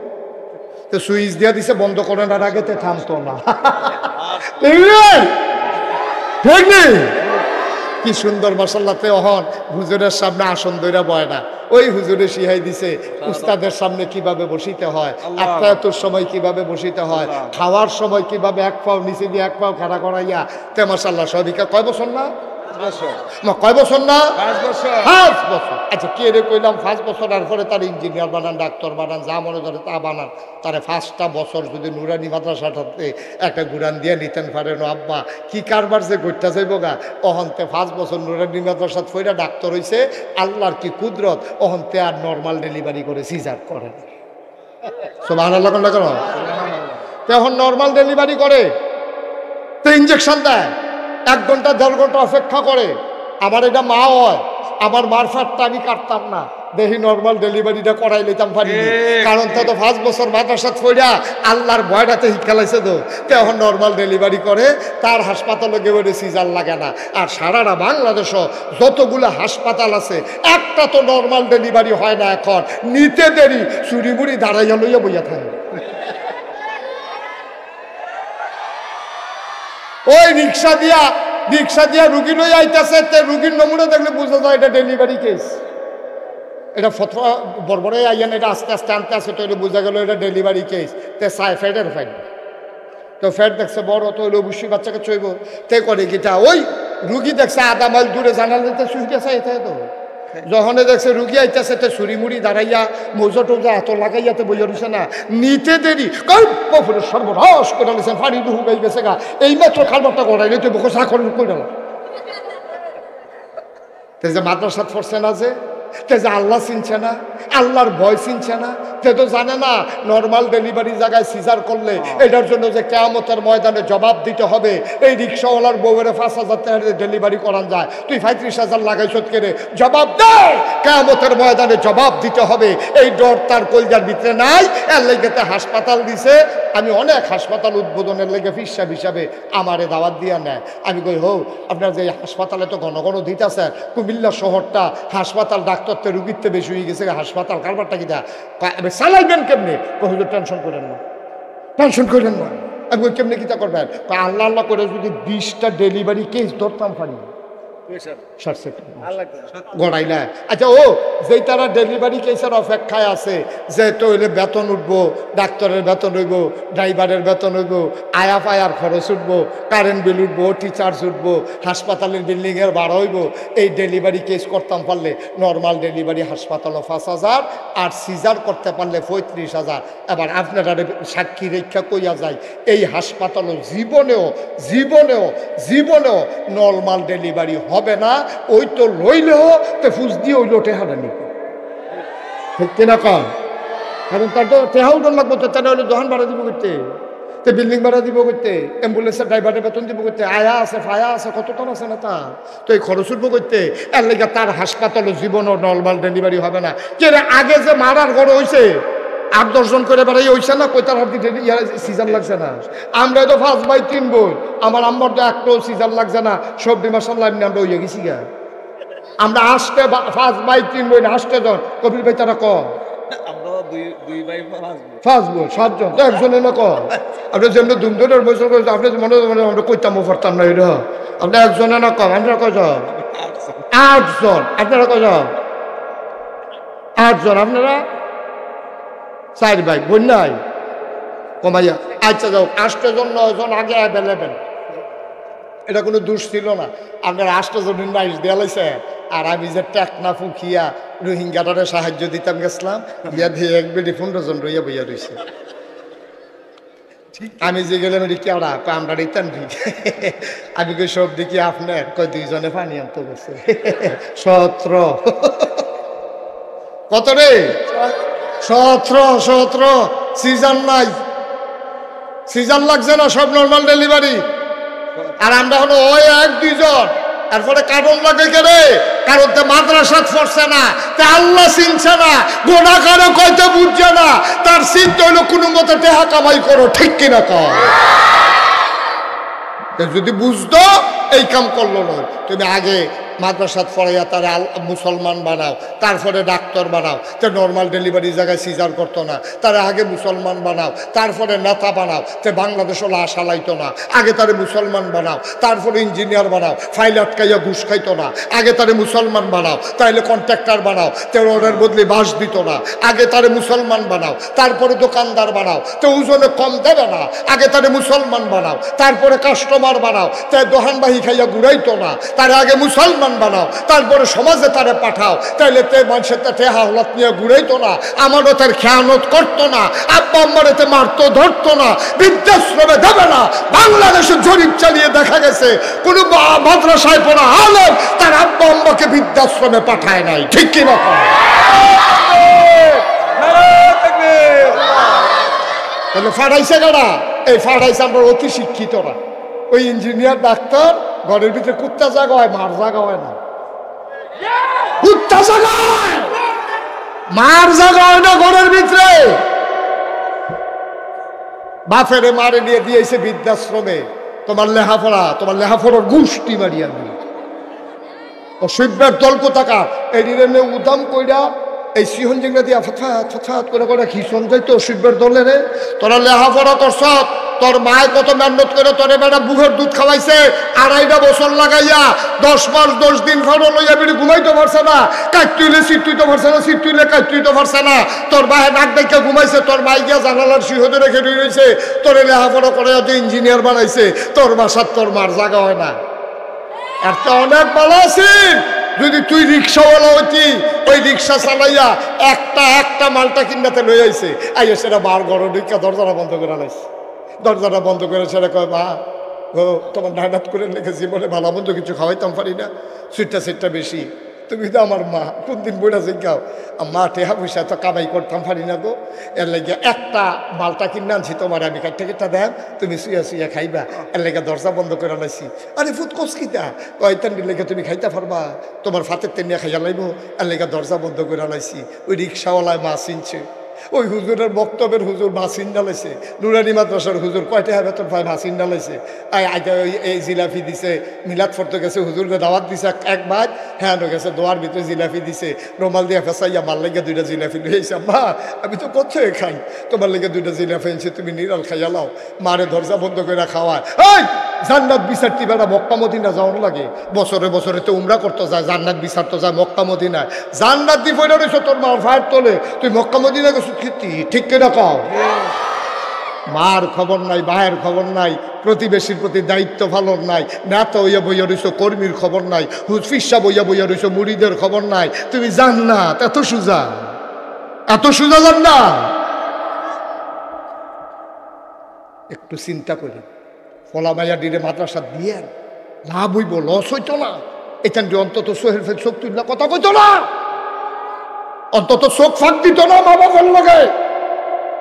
তো সুইচ দিয়া দিছে, বন্ধ করেন আর আগে তে থামতো না। ঠিক নেই, কি সুন্দর মাশাআল্লাহতে অহন হুজুরের সামনে আসন দইরা বয় না, ওই হুজুরে শিহাই দিছে উস্তাদের সামনে কিভাবে বসিতে হয়, আত্মায়াতুর সময় কিভাবে বসিতে হয়, খাওয়ার সময় কিভাবে এক পাও নিচে দিয়ে এক পাও খাড়া করাইয়া, তে মাশাআল্লাহ সদিকা কয় বছর না কয় বছর না 5 বছর 5 বছর। আচ্ছা কে রে কইলাম 5 বছর আর পরে তার ইঞ্জিনিয়ার বানান, ডাক্তার বানান, যা মনে ধরে তা বানান। তারে 5টা বছর যদি নুরানি মাদ্রাসাটাতে একটা গুরান দিয়ে নিতেন পারেন আব্বা, কি কারবার যে ঘটতে যাইব গা। অহন্তে 5 বছর নুরানি মাদ্রাসাত ফইরা ডাক্তার হইছে, আল্লাহর কি কুদরত, অহন্তে আর নর্মাল ডেলিভারি করে সিজার করে না। সুবহানাল্লাহ কোনটা কেন? তখন নর্মাল ডেলিভারি করে, তো ইঞ্জেকশন দেয়, 1 ঘন্টা 1.5 ঘন্টা অপেক্ষা করে। আমার এটা মা হয়, আমার মারফাতটা আমি কাটতাম না, দেখি নর্মাল ডেলিভারিটা করাই লইতাম পারি, কারণ তা তো 5 বছর মাদ্রাসাত পড়া আল্লাহর ভয়টাতে শিক্ষালাইছে তো এখন নর্মাল ডেলিভারি করে। তার হাসপাতালে গেলে সিজার লাগে না। আর সারাটা বাংলাদেশও যতগুলো হাসপাতাল আছে একটা তো নর্মাল ডেলিভারি হয় না। এখন নিতে দেরি চুরিমুড়ি দাঁড়াইয়া লইয়া বইয়া থাকে। ওই রিক্সা দিয়া রুগী লই আইতেছে, রুগীর নমুনা দেখলে বোঝা যায় এটা ডেলিভারি কেস। এটা ফতোয়া বড়বড়ে আইয়ান, এটা আস্তে আস্তে আনতে আসে, তো এটা বোঝা গেল এটা ডেলিভারি কেস। তে চাই ফ্যাটের ফাইন, তো ফ্যাট দেখছে বড়, তো হইলে অবশ্যই বাচ্চাকে চইব। তে করে কিটা ওই রুগী দেখছে আধা মাইল দূরে জানাল দিতে শুইতেছে, এটাই তো যখন দেখছে রুগী আইতেছে তে চুরিমুড়ি দাঁড়াইয়া মৌজা টোজা এত লাগাইয়াতে বইয়া রয়েছে না, নিতে দেরি কপুরের সর্বনাশ করে নিয়েছেন, ফাড়ি ডুহু গাই গেছে গা, এই মাত্র খালবারটা গড়াইলে তুই বকো চা করে কই ডালা। তে যে মাদ্রাসাত পড়ছে না, যে আল্লাহ চিনছে না, আল্লাহর ভয় চিনছে না, তে তো জানে না নর্মাল ডেলিভারি জায়গায় সিজার করলে এটার জন্য যে কিয়ামতের ময়দানে জবাব দিতে হবে। এই রিক্সাওয়ালার বউয়ের 5,000 টাকা ডেলিভারি করান যায়, তুই 35,000 লাগাইছ কেড়ে, জবাব দে, কিয়ামতের ময়দানে জবাব দিতে হবে। এই ডর তার কলজার ভিতরে নাই, এর লেগেতে হাসপাতাল দিছে। আমি অনেক হাসপাতাল উদ্বোধনের লেগে ফিসাব হিসাবে আমারে দাওয়াত দিয়া নেয়। আমি কই হো আপনার যে হাসপাতালে তো ঘন ঘন দিতেছে, কুমিল্লা শহরটা হাসপাতাল ডাক্তারতে রুগীতে বেশি হয়ে গেছে, হাসপাতাল কারবারটা কি চালাইবেন কেমনি? হুজুর টেনশন করেন না, টেনশন করেন না। আমি কই কেমনি কিতা করবেন? আল্লাহ আল্লাহ করে যদি 20টা ডেলিভারি কেস ধরতাম পারি গড়াইলা। আচ্ছা ও যে তারা ডেলিভারি কেসের অপেক্ষায় আছে, যে তো হইলে বেতন উঠবো, ডাক্তারের বেতন হইব, ড্রাইভারের বেতন হইব, আয়া পায়ার খরচ উঠবো, কারেন্ট বিল উঠবো, টিচার্জ উঠবো, হাসপাতালের বিল্ডিংয়ের ভাড়া হইব। এই ডেলিভারি কেস করতাম পারলে নর্মাল ডেলিভারি হাসপাতালও 5,000, আর সিজার করতে পারলে 35,000। এবার আপনারা সাক্ষী রেখা কইয়া যায়, এই হাসপাতালও জীবনেও জীবনেও জীবনেও নর্মাল ডেলিভারি হবে না। ওই তো লইলেও তো ফুস দিয়ে ওই লোটে হারা নিব, ঠিক কিনা কন? কারণ তার তো টেহাও ডর লাগবো, তো তারা হলে দোকান ভাড়া দিব করতে, তো বিল্ডিং ভাড়া দিব করতে, অ্যাম্বুলেন্সের ড্রাইভারের বেতন দিব করতে, আয়া আছে ফায়া আছে, কত টন আছে না তা, তো এই খরচ উঠবো করতে। এর লেগে তার হাসপাতালও জীবনও নর্মাল ডেলিভারি হবে না। কে আগে যে মারার ঘরে হয়েছে 8-10 জন করে বেড়াই হইছে না, কই তার হাতে সিজন লাগছে না। আমরা তো 5/3 বই, আমার আম্মার তো একটাও সিজন লাগছে না, সব বিমাশন লাইন আমরা হইয়া গেছি গা। আমরা 5/3 বই না, 8 জন। কপিল ভাই তারা কম, আমরা 2 ভাই 5 বই 7 জন, তো একজনে না কম। আপনি যেমনি ধুমধুমের বছর করে আপনি মনে মনে আমরা কইতাম পারতাম না, এটা আপনি একজনে না কম। আমরা কয়জন? 8 জন। আপনারা কয়জন? 8 জন। আপনারা 4 ভাই, বোন নাই কমাইয়া। আচ্ছা যাও, 8 জন 9 জন আগে অ্যাভেলেবেল, এটা কোনো দোষ ছিল না। আপনার 8 জনের নাইশ দেওয়া লাইছে, আর আমি যে টেকনা ফুকিয়া রোহিঙ্গাটারে সাহায্য দিতাম গেছিলাম, গিয়া দিয়ে 1 বেডি 15 জন রইয়া বইয়া রয়েছে। আমি যে গেলাম কেওড়া, আমরা রিটার্ন আমি কই সব দেখি আপনার, কয় 2 জনে পানি আনতে গেছে। 17 কত রে? 17 সিজন নাই, সিজন লাগছে না, সব নর্মাল ডেলিভারি। আর আমরা হলো ওই 1-2 জন। তারপরে কারণ লাগে কেরে, কারণ তো মাদ্রাসাত পড়ছে না, তা আল্লাহ চিনছে না, গোনা কারো কইতে বুঝছে না, তার চিন্তা হইলো কোনো মতে টেহা কামাই করো, ঠিক কিনা কর। যদি বুঝতো এই কাম করলো নয়। তুমি আগে মাদ্রাসাত পড়াইয়া তারা মুসলমান বানাও, তারপরে ডাক্তার বানাও। তো নর্মাল ডেলিভারি জায়গায় সিজার করতো না, তারা আগে মুসলমান বানাও, তারপরে নেতা বানাও। তো বাংলাদেশও লাশ হালাইতো না, আগে তারে মুসলমান বানাও, তারপরে ইঞ্জিনিয়ার বানাও, ফাইল আটকাইয়া ঘুষ খাইতো না, আগে তারে মুসলমান বানাও, তাইলে কন্ট্রাক্টর বানাও, তো ওদের বদলে বাস দিত না, আগে তারে মুসলমান বানাও, তারপরে দোকানদার বানাও, তো ওজনে কম দেবে না, আগে তারে মুসলমান বানাও, তারপরে কাস্টমার বানাও, তাই দোহানবাহি খাইয়া ঘুরাইতো না, তারে আগে মুসলমান বানাও, তারপরে সমাজে তারে পাঠাও, তাইলে তে মানুষের তে হাওলাত নিয়ে ঘুরাইতো না, আমারও তার খেয়ানত করতো না, আব্বা আম্মারে তে মারতো ধরতো না, বৃদ্ধাশ্রমে দেবে না। বাংলাদেশে জরিপ চালিয়ে দেখা গেছে কোন মাদ্রাসায় পড়া আলেম তার আব্বা আম্মাকে বৃদ্ধাশ্রমে পাঠায় নাই। ঠিক কি না? তাহলে ফাটাইছে কারা? এই ফাটাইছে আমরা অতি শিক্ষিতরা। ওই ইঞ্জিনিয়ার ডাক্তার ঘরের ভিতরে কুত্তা জাগা হয়, মার জাগা হয় না। কুত্তা জাগা হয়, মার জাগা হয় না ঘরের ভিতরে। বাপেরে মারে নিয়ে দিয়েছে বৃদ্ধাশ্রমে, তোমার লেহাফড়ার গোষ্ঠী মারিয়া দিয়ে অসভ্যের দল কোথাকার এই উদাম কইরা এই সিহন জিংরা দিয়া ফথাৎ করে খিসন যাইতো অসভ্যের দলের। তোরা লেহাফড়া করছ, তোর মায় কত মেহনত করে তোরে বেটা বুকের দুধ খাওয়াইছে, 2.5 বছর লাগাইয়া 10 মাস 10 দিন ফটো লইয়া বেড়ে ঘুমাইতে পারছে না, কাটতুইলে সিটুইতে পারছে না, সিটুইলে কাটতুইতে পারছে না, তোর মায়ে নাক ডাইকা ঘুমাইছে, তোর মাই গিয়া জানালার সিহতে রেখে রয়েছে, তোরে লেহাফড়া করে যে ইঞ্জিনিয়ার বানাইছে, তোর বাসার তোর মার জায়গা হয় না। আর তো অনেক ভালো আছিস যদি তুই রিক্সাওয়ালা হইতি, ওই রিক্সা চালাইয়া একটা মালটা কিনাতে লই আইছে, আইয়া সেটা বার ঘর ঢুকা দরজাটা বন্ধ করে লাইছে, দরজাটা বন্ধ করে সেটা কয় মা ও তোমার ডাইনাত করে লেগে জীবনে ভালো মন্দ কিছু খাওয়াইতাম পারি না, সুইটটা বেশি, তুমি তো আমার মা, কোন দিন বইটা শিখাও মা টেহা পয়সা তো কামাই করতাম পারি না গো, এর লেগে একটা মালটা কিনে আনছি তোমার আমি কাটটা দেন, তুমি শুয়া খাইবা, এর লেগে দরজা বন্ধ করে লাইছি। আরে ফুট কসকিতা কয়তান লেগে তুমি খাইতে পারবা, তোমার ফাতের তেনিয়া খাইয়া লাইব, এর লেগে দরজা বন্ধ করে লাইছি। ওই রিক্সাওয়ালায় মা চিনছে, ওই হুজুরের বক্তব্যের হুজুর মাসিন ডালাইছে, নুরানি মাদ্রাসার হুজুর কয়টা বেতন পায় মাসিন ডালাইছে। এই জিলাপি দিছে, মিলাদ ফরতে গেছে, হুজুরকে দাওয়াত দিছে এক ভাত, হ্যাঁ গেছে দোয়ার ভিতরে জিলাপি দিছে, রুমাল দিয়ে ফেসাইয়া মার লেগে 2টা জিলাপি লইছে। মা আমি তো কোথায় খাই, তোমার লেগে 2টা জিলাপি এনেছে, তুমি নিরাল খাইয়া লাও। মারে দরজা বন্ধ করে খাওয়ায়। এই জান্নাত বিচারটি বেড়া মক্কা মদিনা যাওয়ার লাগে, বছরে তো উমরা করতে যায়, জান্নাত বিচার তো যায় মক্কা মদিনায়। জান্নাত দি পয়লা রয়েছে তোর মার ফায়ার তোলে, তুই মক্কা মদিনা গেছো ঠিক কিনা কও? মার খবর নাই, ভাইয়ের খবর নাই, প্রতিবেশীর প্রতি দায়িত্ব পালন নাই, নেতা হইয়া বইয়া রইছো, কর্মীর খবর নাই, হুজফিসা বইয়া রইছো, মুড়িদের খবর নাই। তুমি জান্নাত এত সোজা জান্নাত? একটু চিন্তা করি, ফলা মাইয়া ডিরে মাদ্রাসা দিয়ে লাভ হইব, লস হইতো না। এখান দিয়ে অন্তত সোহের ফের চোখ তুললা কথা কইতো না, অন্তত চোখ ফাঁক দিত না মা বাবার লগে।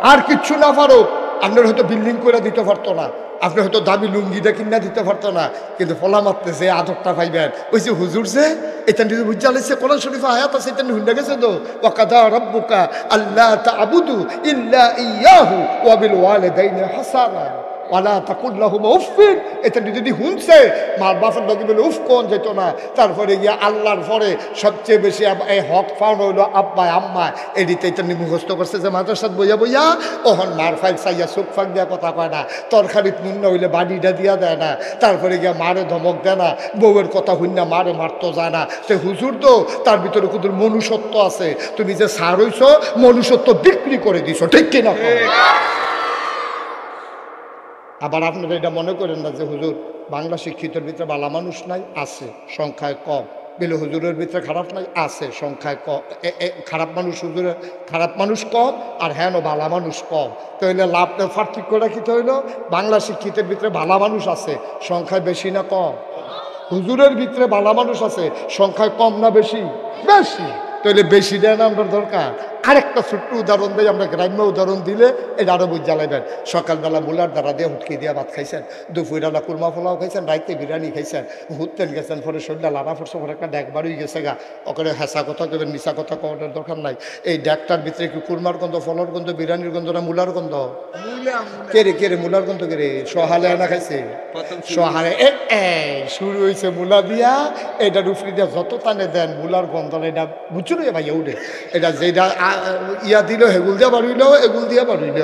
আর কিচ্ছু না পারো, আপনার হয়তো বিল্ডিং করে দিতে পারতো না, আপনি হয়তো দামি লুঙ্গিটা কিনা দিতে পারতো না, কিন্তু ফলা মারতে যে আদরটা পাইবেন, ওই যে হুজুর যে এখান দিয়ে বুঝা লাইছে, কোরআন শরীফে আয়াত আছে, এটা হুন্ডা গেছে তো, ওয়াকাদা রাব্বুকা আল্লা তা'বুদু ইল্লা ইয়াহু ওয়া বিল ওয়ালিদাইনি হাসানা ওয়ালা তাকুল লাহুমা উফফিন। এটা যদি শুনছে মার বাপের লগে বলে উফ কোন যেত না। তারপরে গিয়া আল্লাহর পরে সবচেয়ে বেশি এই হক ফাউন হইলো আব্বা আম্মা, এদিকে এটা মুখস্থ করছে যে মাদ্রাসাত বইয়া ওহন মার ফাইল চাইয়া চোখ ফাঁক দিয়া কথা কয় না, তরকারিত নুন না হইলে বাড়িটা দিয়া দেয় না, তারপরে গিয়া মারে ধমক দেয় না, বউয়ের কথা হইন না মারে মারতো যায় না। সে হুজুর তো তার ভিতরে কুদুর মনুষ্যত্ব আছে, তুমি যে সার হইছো মনুষ্যত্ব বিক্রি করে দিছো, ঠিক কিনা? আবার আপনারা এটা মনে করেন না যে হুজুর বাংলা শিক্ষিতের ভিতরে ভালো মানুষ নাই, আছে সংখ্যায় কম। বলে হুজুরের ভিতরে খারাপ নাই, আছে সংখ্যায় কম। খারাপ মানুষ কম আর হ্যাঁ ভালো মানুষ কম। তো হইলে লাভটা পার্থক্য রাখিতে হইল বাংলা শিক্ষিতের ভিতরে ভালো মানুষ আছে, সংখ্যায় বেশি না কম? হুজুরের ভিতরে ভালো মানুষ আছে, সংখ্যায় কম না বেশি? বেশি। তাহলে বেশি দেয় না আমরা দরকার। আরেকটা ছোট্ট উদাহরণ দিই, আমরা গ্রাম্য উদাহরণ দিলে এটা আরও বুঝ জ্বালাইবেন। সকালবেলা মুলার দ্বারা দিয়ে হুটকি দিয়ে ভাত খাইছেন, দুপুরবেলা কুরমা পোলাও খাইছেন, রাইতে বিরিয়ানি খাইছেন, হুটতেন গেছেন, পরে শরীরটা লানা পড়ছে, পরে একটা ড্যাক বাড়ি গেছে গা, ওখানে হেঁচা কথা কেবেন, মিশা কথা কওয়ার দরকার নাই। এই ড্যাকটার ভিতরে কি কুরমার গন্ধ, ফলর গন্ধ, বিরিয়ানির গন্ধ না মুলার গন্ধ? কে রে মুলার গন্ধ কে রে? সহালে আনা খাইছে, সহালে শুরু হয়েছে মুলা দিয়া, এটা রুফরি দিয়ে যত টানে দেন মূলার গন্ধ এটা বুঝছো না ভাইয়া উঠে এটা যেটা ইয়া দিল হেগুল দিয়ে বাড়িল এগুল দিয়ে বাড়িল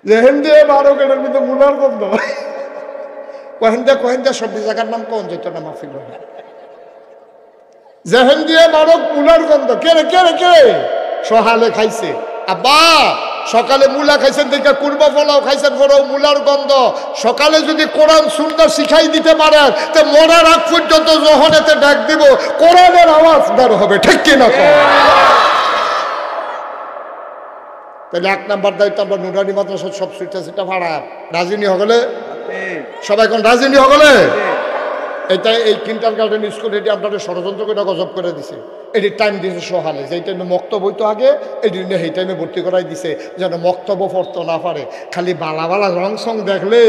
যেহেন দিয়ে বারো কেটার ভিতরে মূলার গন্ধ কহেন দিয়া সব জায়গার নাম কোন যেত না মাফিল যেহেন দিয়ে বারো মূলার গন্ধ কে রে সহালে খাইছে আব্বা সকালে মূলা খাইছেন দেখে কুরবা ফলাও খাইছেন ফলাও মূলার গন্ধ সকালে যদি কোরআন সুন্দর শিখাই দিতে পারেন তো মরার আগ পর্যন্ত যখনেতে ডাক দিব কোরআনের আওয়াজ বের হবে ঠিক কিনা তাহলে 1 নাম্বার দায়িত্ব আমরা নুরানি মাদ্রাসা সব সেটা ভাড়া রাজিনী হগলে সবাই কোন রাজিনী হগলে এটা এই কিন্টার গার্ডেন স্কুল এটি আপনাদের ষড়যন্ত্র করে গজব করে দিছে এটি টাইম দিয়েছে সহালে যেই টাইমে মক্তব্য হইতো আগে এটি সেই টাইমে ভর্তি করাই দিছে যেন মক্তব্য পড়তে না পারে খালি বালা বালা রং সং দেখলে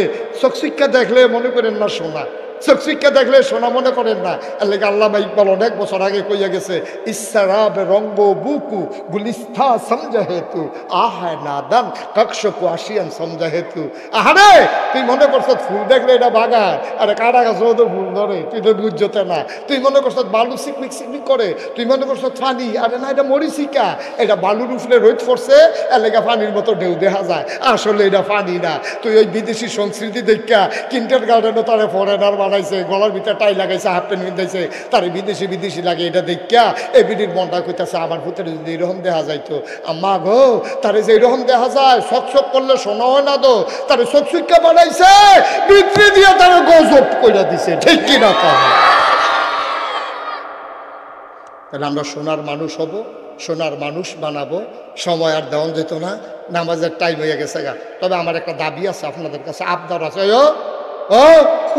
চোখ শিক্ষা দেখলে মনে করেন না শোনা চোখ শিক্ষা দেখলে শোনা মনে করেন না এর লেগে আল্লামা ইকবাল অনেক বছর আগে কইয়া গেছে ইসরাব রঙ্গ বুকু গুলিস্থা সমঝা হেতু আহা নাদান কক্ষকু আসিয়ান সমঝা হেতু আহারে তুই মনে করছ ফুল দেখলে এটা বাগান আরে কাটা গাছ তো ফুল ধরে তুই তো বুঝতে না তুই মনে করছ বালু সিকমিক সিকমিক করে তুই মনে করছ ফানি আরে না এটা মরিচিকা এটা বালুর উপরে রোদ পড়ছে এর লেগে পানির মতো ঢেউ দেখা যায় আসলে এটা পানি না তুই ওই বিদেশি সংস্কৃতি দেখা কিন্টার গার্ডেনও তারা ফরেনার বানাইছে গলার ভিতরে টাই লাগাইছে হাফ প্যান্ট পিন্ধাইছে তার বিদেশি লাগে এটা দেখা এবিডির মনটা কইতাছে আমার ভিতরে যদি এরকম দেখা যাইতো আম্মা গো তারে যে এরকম দেখা যায় শক করলে শোনা হয় না তো তারে চকচুক্কা বানাইছে বিক্রি দিয়ে তারা গজব করে দিছে ঠিক কিনা তাহলে আমরা সোনার মানুষ হব সোনার মানুষ বানাবো সময় আর দেওয়া যেত না নামাজের টাইম হয়ে গেছে গা তবে আমার একটা দাবি আছে আপনাদের কাছে আবদার আছে ও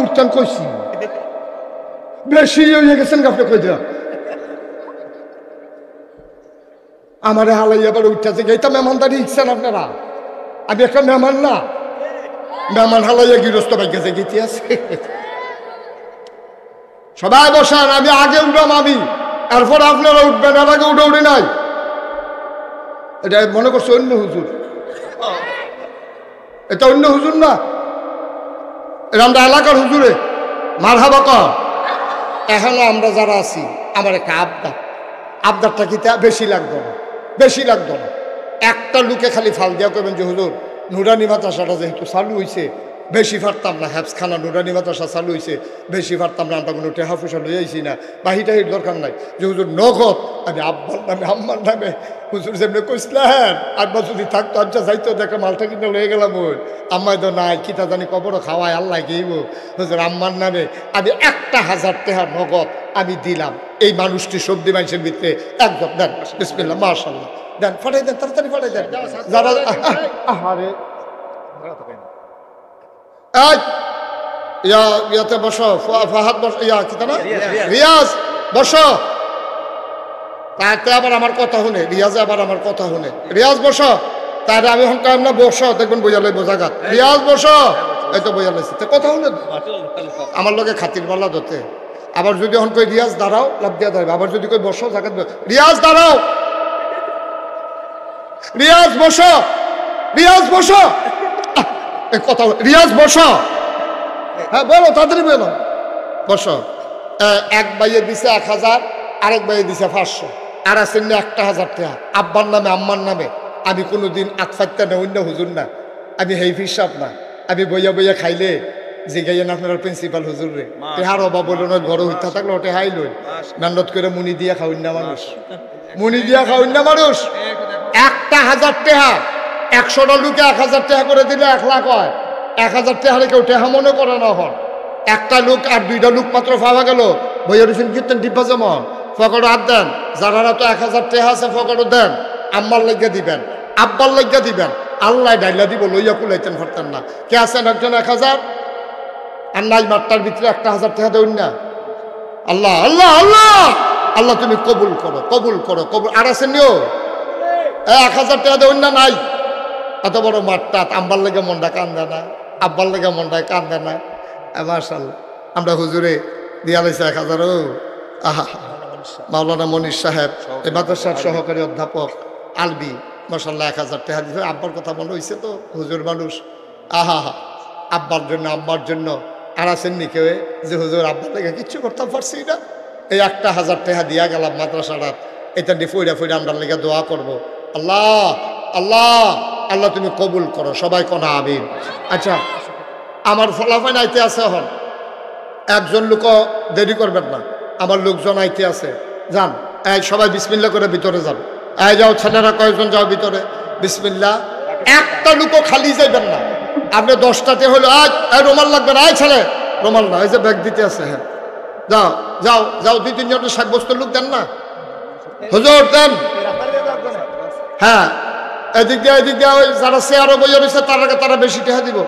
উঠতাম কইছি বেশি হয়ে গেছেন আপনি কই দেওয়া আমারে হালাই এবার উঠতেছে এইটা মেহমানদারি ইচ্ছেন আপনারা আমি একটা মেহমান না মেহমান হালাইয়া গৃহস্থ ভাগ্যে গেছি আছে সবাই বসান আমি আগে উঠলাম আমি এরপর আপনারা উঠবেন এর আগে উঠে নাই এটা মনে করছে অন্য হুজুর এটা অন্য হুজুর না এটা আমরা এলাকার হুজুরে মারহাবা কর এখনো আমরা যারা আছি আমার একটা আবদারটা কি বেশি লাগতো না একটা লুকে খালি ফাল দিয়া করবেন যে হুজুর নুরানি মাদ্রাসাটা যেহেতু চালু হয়েছে বেশি পারতাম না হ্যাপসখানা নুরানি মাদ্রাসা চালু হয়েছে বেশি পারতাম না আমরা কোনো টেহা পয়সা লই আইছি না বাহিটাহির দরকার নাই যে হুজুর নগদ আমি আব্বার নামে আম্মার নামে হুজুর যেমনি কইসলেন আব্বা যদি থাকতো আচ্ছা যাইতো দেখে মালটা কিনে লয়ে গেলাম ওই আম্মায় তো নাই কিতা জানি কবরও খাওয়ায় আল্লাহ গেইব হুজুর আম্মার নামে আমি 1,000 টাকা নগদ আমি দিলাম এই মানুষটি সবজি মানুষের ভিতরে একদম দেন বিসমিল্লাহ মাশাআল্লাহ দেন ফাটাই দেন তাড়াতাড়ি ফাটাই দেন যারা আহারে ইয়াতে বসো ফাহাদ বসো ইয়া কি না রিয়াজ বসো তাতে আবার আমার কথা শুনে রিয়াজে আবার আমার কথা শুনে রিয়াজ বসো তাহলে আমি এখন কাম না বসো দেখবেন বইয়া লইব জায়গা রিয়াজ বসো এই তো বইয়া লাইছি কথা শুনে আমার লগে খাতির পাল্লা ধরতে আবার যদি এখন কই রিয়াজ দাঁড়াও লাভ দিয়া দাঁড়াবে আবার যদি কই বসো জায়গা রিয়াজ দাঁড়াও রিয়াজ বসো কথা রিয়াজ বসো হ্যাঁ বলো তাড়াতাড়ি বলো বসো এক ভাইয়ে দিছে 1000 আরেক ভাইয়ে দিছে 500 আর আছেন 1,000 টাকা আব্বার নামে আম্মার নামে আমি কোনোদিন আতফাইতে না অন্য হুজুর না আমি হেই হিসাব না আমি বইয়া খাইলে যে গাইয়েন আপনার প্রিন্সিপাল হুজুর রে তেহার অভাব বলল না ঘর হইতে থাকলে ওটে হাই লই মেহনত করে মুনি দিয়া খাওয়ান না মানুষ 1,000 টাকা 100টা লোকে 1,000 টাকা করে দিলে 1 লাখ হয় 1,000 টাকা কেউ টেহা মনে করে না হন একটা লোক আর 2টা লোক মাত্র পাওয়া গেল বইয়া রয়েছেন কীর্তন ডিব্বা যেমন ফকড়ো হাত দেন যারা তো 1,000 টাকা আছে ফকড়ো দেন আম্মার লাগিয়া দিবেন আব্বার লাগিয়া দিবেন আল্লাহ ডাইলা দিব লইয়া কুলাইতেন পারতেন না কে আছেন একজন 1,000 আর নাই মাঠটার ভিতরে 1,000 টাকা দেউন না আল্লাহ আল্লাহ আল্লাহ আল্লাহ তুমি কবুল করো আর আছেন নিও 1,000 টাকা দেউন না নাই এত বড় মাঠটা আম্বার লেগে মনটা কান্দে না আব্বার লেগে মনটায় কান্দে না মাশাআল্লাহ আমরা হুজুরে দিয়া লাইছে 1,000 আহা মাওলানা মনির সাহেব এই মাদ্রাসার সহকারী অধ্যাপক আলবি মাশাআল্লাহ 1,000 টাকা দিয়েছে আব্বার কথা মনে হয়েছে তো হুজুর মানুষ আহা আব্বার জন্য আম্মার জন্য আর আছেন নি কেউ যে হুজুর আপনার থেকে কিচ্ছু করতে পারছি না, এই 1,000 টাকা দিয়া গেলাম মাদ্রাসাটা, এটা দিয়ে ফইরা ফইরা আমরা লেগে দোয়া করবো। আল্লাহ আল্লাহ আল্লাহ তুমি কবুল করো, সবাই কোনা আমিন। আচ্ছা, আমার ফলাফল আইতে আছে, এখন একজন লোক দেরি করবেন না, আমার লোকজন আইতে আছে, যান এই সবাই বিসমিল্লাহ করে ভিতরে যান। এই যাও ছেলেরা, কয়েকজন যাও ভিতরে, বিসমিল্লাহ। একটা লোকও খালি যাইবেন না, আপনি 10টাতে হলো আজ রুমাল লাগবে না, এই ছেলে রুমাল না, এই যে ব্যাগ দিতে আছে, হ্যাঁ যাও যাও যাও, 2-3 জনের সাব্যস্ত লোক দেন না হুজুর, দেন। হ্যাঁ এদিক দিয়ে ওই যারা চেয়ারও বইয়া রয়েছে তারা বেশি টাকা দিব,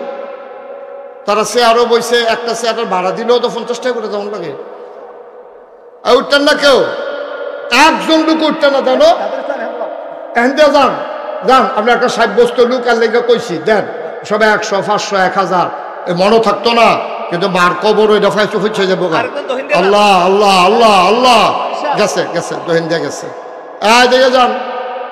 তারা চেয়ারও বইছে, একটা চেয়ারের ভাড়া দিলেও তো 50 টাকা করে যেমন লাগে। আর উঠতেন না কেউ, একজন লোক উঠতেন না, জানো এখান দিয়ে যান যান, আপনি একটা সাব্যস্ত লোক আর লেগে কইছি দেন, সবাই 100, 500, 1000 মনও থাকতো না, কিন্তু মার কবর ওই দফায় চুফে যাবো। আল্লাহ আল্লাহ আল্লাহ আল্লাহ, গেছে গেছে দহিন দিয়ে গেছে। দেখে যান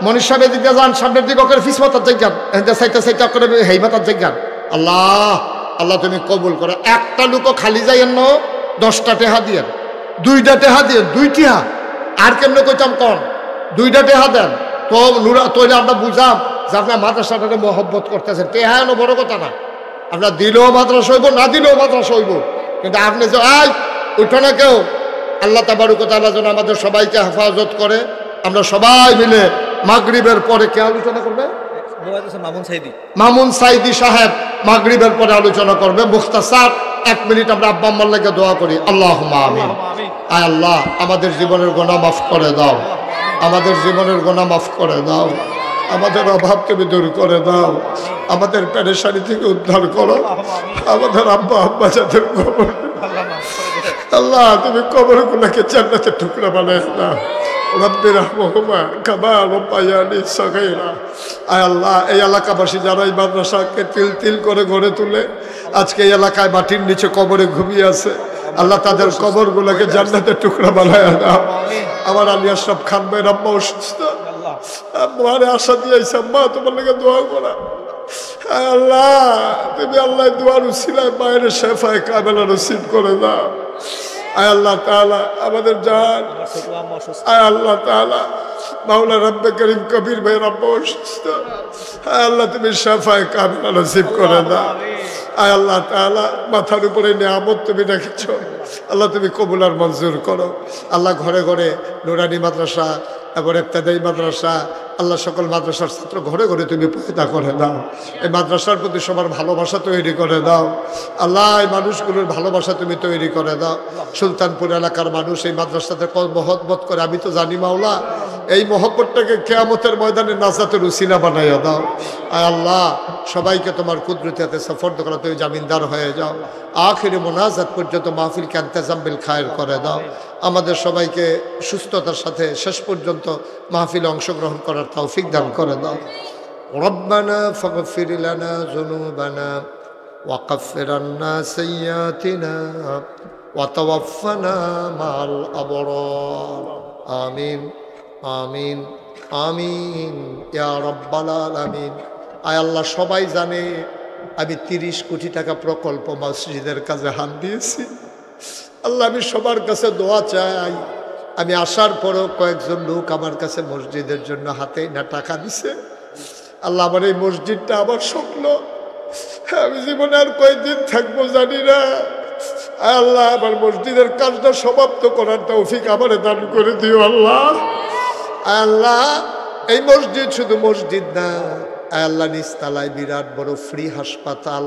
মনীষ সাহেব, এদিকে যান, সামনের দিকে ওকে ফিস মাতার জায়গান, সাইটা সাইটা করে হেই মাতার জায়গান। আল্লাহ আল্লাহ তুমি কবুল করো। একটা লোকও খালি যাইয়েন না, 10টা টেহা দিয়ে, 2টা টেহা দিয়ে, 2 টিহা আর কেমনে কইতাম কন, 2টা টেহা দেন তো নুরা তৈরি আমরা বুঝাম যে আপনার মাদ্রাসাটাকে মহব্বত করতেছেন। টেহা এনো বড় কথা না, আপনার দিলেও মাদ্রাসা হইব, না দিলেও মাদ্রাসা হইব, কিন্তু আপনি যে আয় উঠো না কেউ। আল্লাহ তাবারক ওয়া তাআলা যেন আমাদের সবাইকে হেফাজত করে। আমরা সবাই মিলে মাগরিবের পরে কে আলোচনা করবে? মামুন সাইদি সাহেব মাগরিবের পরে আলোচনা করবে মুখতাসার। 1 মিনিট আমরা আব্বা আম্মার লাগে দোয়া করি। আল্লাহুম্মা আমিন। আয় আল্লাহ, আমাদের জীবনের গুনাহ মাফ করে দাও, আমাদের জীবনের গুনাহ মাফ করে দাও, আমাদের অভাব তুমি দূর করে দাও, আমাদের পেরেশানি থেকে উদ্ধার করো, আমাদের আব্বা আব্বা যাদের কবর, আল্লাহ তুমি কবরগুলোকে জান্নাতের টুকরা বানায় দাও। রব্বি রাহমহুমা কামা রাব্বায়ানি সগীরা। আয় আল্লাহ, এই এলাকাবাসী যারা এই মাদ্রাসাকে তিল তিল করে গড়ে তুলে আজকে এই এলাকায় মাটির নিচে কবরে ঘুমিয়ে আছে, আল্লাহ তাদের কবরগুলোকে জান্নাতের টুকরা বানায় দাও। আমার আলী আশরাফ খান ভাই আম্মা অসুস্থ, আম্মারে আশা দিয়েছে, আম্মা তোমার লাগে দোয়া করা। আল্লাহ তুমি আল্লাহ দোয়ার উসিলায় মায়ের শেফায়ে কামেলা নসিব করে দাও। আয় আল্লাহ তাআলা আমাদের জান, আয় আল্লাহ তাআলা মাওলা রব্বে করিম কবির ভাই রব্ব অসুস্থ, আয় আল্লাহ তুমি শেফায়ে কামেলা নসিব করে দাও। আয় আল্লাহ তাআলা মাথার উপরে নিয়ামত তুমি রেখেছো, আল্লাহ তুমি কবুল আর মঞ্জুর করো। আল্লাহ ঘরে ঘরে নুরানি মাদ্রাসা এবং ইবতেদায়ী মাদ্রাসা, আল্লাহ সকল মাদ্রাসার ছাত্র ঘরে ঘরে তুমি পয়দা করে দাও। এই মাদ্রাসার প্রতি সবার ভালোবাসা তৈরি করে দাও। আল্লাহ এই মানুষগুলোর ভালোবাসা তুমি তৈরি করে দাও। সুলতানপুর এলাকার মানুষ এই মাদ্রাসাতে মহব্বত করে, আমি তো জানি মাওলা, এই মহব্বতটাকে কিয়ামতের ময়দানে নাজাতের উসিলা বানাইয়া দাও। আয় আল্লাহ সবাইকে তোমার কুদরতে সফর করা তুমি জামিনদার হয়ে যাও। আখিরি মোনাজাত পর্যন্ত মাহফিলকে ইন্তেজাম বিল খায়ের করে দাও। আমাদের সবাইকে সুস্থতার সাথে শেষ পর্যন্ত মাহফিলে অংশগ্রহণ করার তৌফিক দান করে দাও। রব্বানা ফাগফির লানা যুনুবানা ওয়া কাফির আন্না সাইয়্যাতিনা ওয়া তাওয়াফানা মাল আবরার। আমিন আমিন আমিন ইয়া রাব্বাল আলামিন। আয় আল্লাহ, সবাই জানে আমি 30 কোটি টাকা প্রকল্প মসজিদের কাজে হাত দিয়েছি। আল্লাহ আমি সবার কাছে দোয়া চাই। আমি আসার পরও কয়েকজন লোক আমার কাছে মসজিদের জন্য হাতে না টাকা দিছে। আল্লাহ আমার এই মসজিদটা আমার স্বপ্ন, আমি জীবনে আর কয়েকদিন থাকবো জানি না। আল্লাহ আমার মসজিদের কাজটা সমাপ্ত করার তৌফিক আমারে দান করে দিও আল্লাহ। আল্লাহ এই মসজিদ শুধু মসজিদ না, আল্লাহ নিচতলায় বিরাট বড় ফ্রি হাসপাতাল,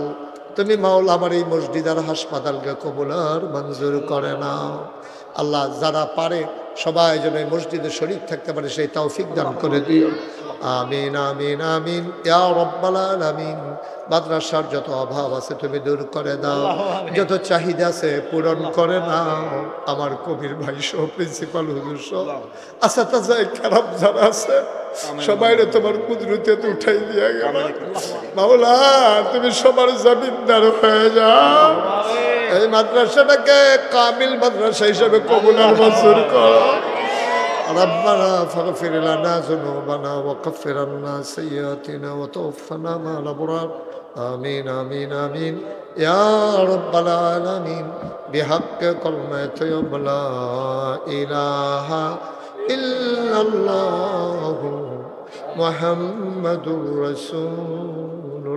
তুমি মাওলা আমার এই মসজিদ আর হাসপাতালকে কবুল আর মঞ্জুর করে নাও। আল্লাহ যারা পারে সবাই যেন এই মসজিদে শরীক থাকতে পারে সেই তৌফিক দান করে দিও। আমিন আমিন আমিন ইয়া রাব্বাল আলামিন। মাদ্রাসার যত অভাব আছে তুমি দূর করে দাও, যত চাহিদা আছে পূরণ করে নাও। আমার কবির ভাই সহ, প্রিন্সিপাল হুজুর সহ, আসাতাজায়ে কেরাম যারা আছে সবাই তোমার কুদরতে উঠাই দিয়া গেল মাওলা, তুমি সবার জমিনদার হয়ে যাও। এই মাদ্রাসাটাকে কামিল মাদ্রাসা হিসেবে কবুল আর মঞ্জুর করো। রব্বানা ফাগফির লানা যুনুবানা ওয়া কাফির আন্না সাইয়্যাতিনা ওয়া তাওফানা মা'আল আবরার। আমিন আমিন আমিন ইয়া রাব্বাল আলামিন বিহাক্কে কলমে তৈয়ব লা ইলাহা ইল্লাল্লাহু মুহাম্মাদুর রাসূলুল্লাহ।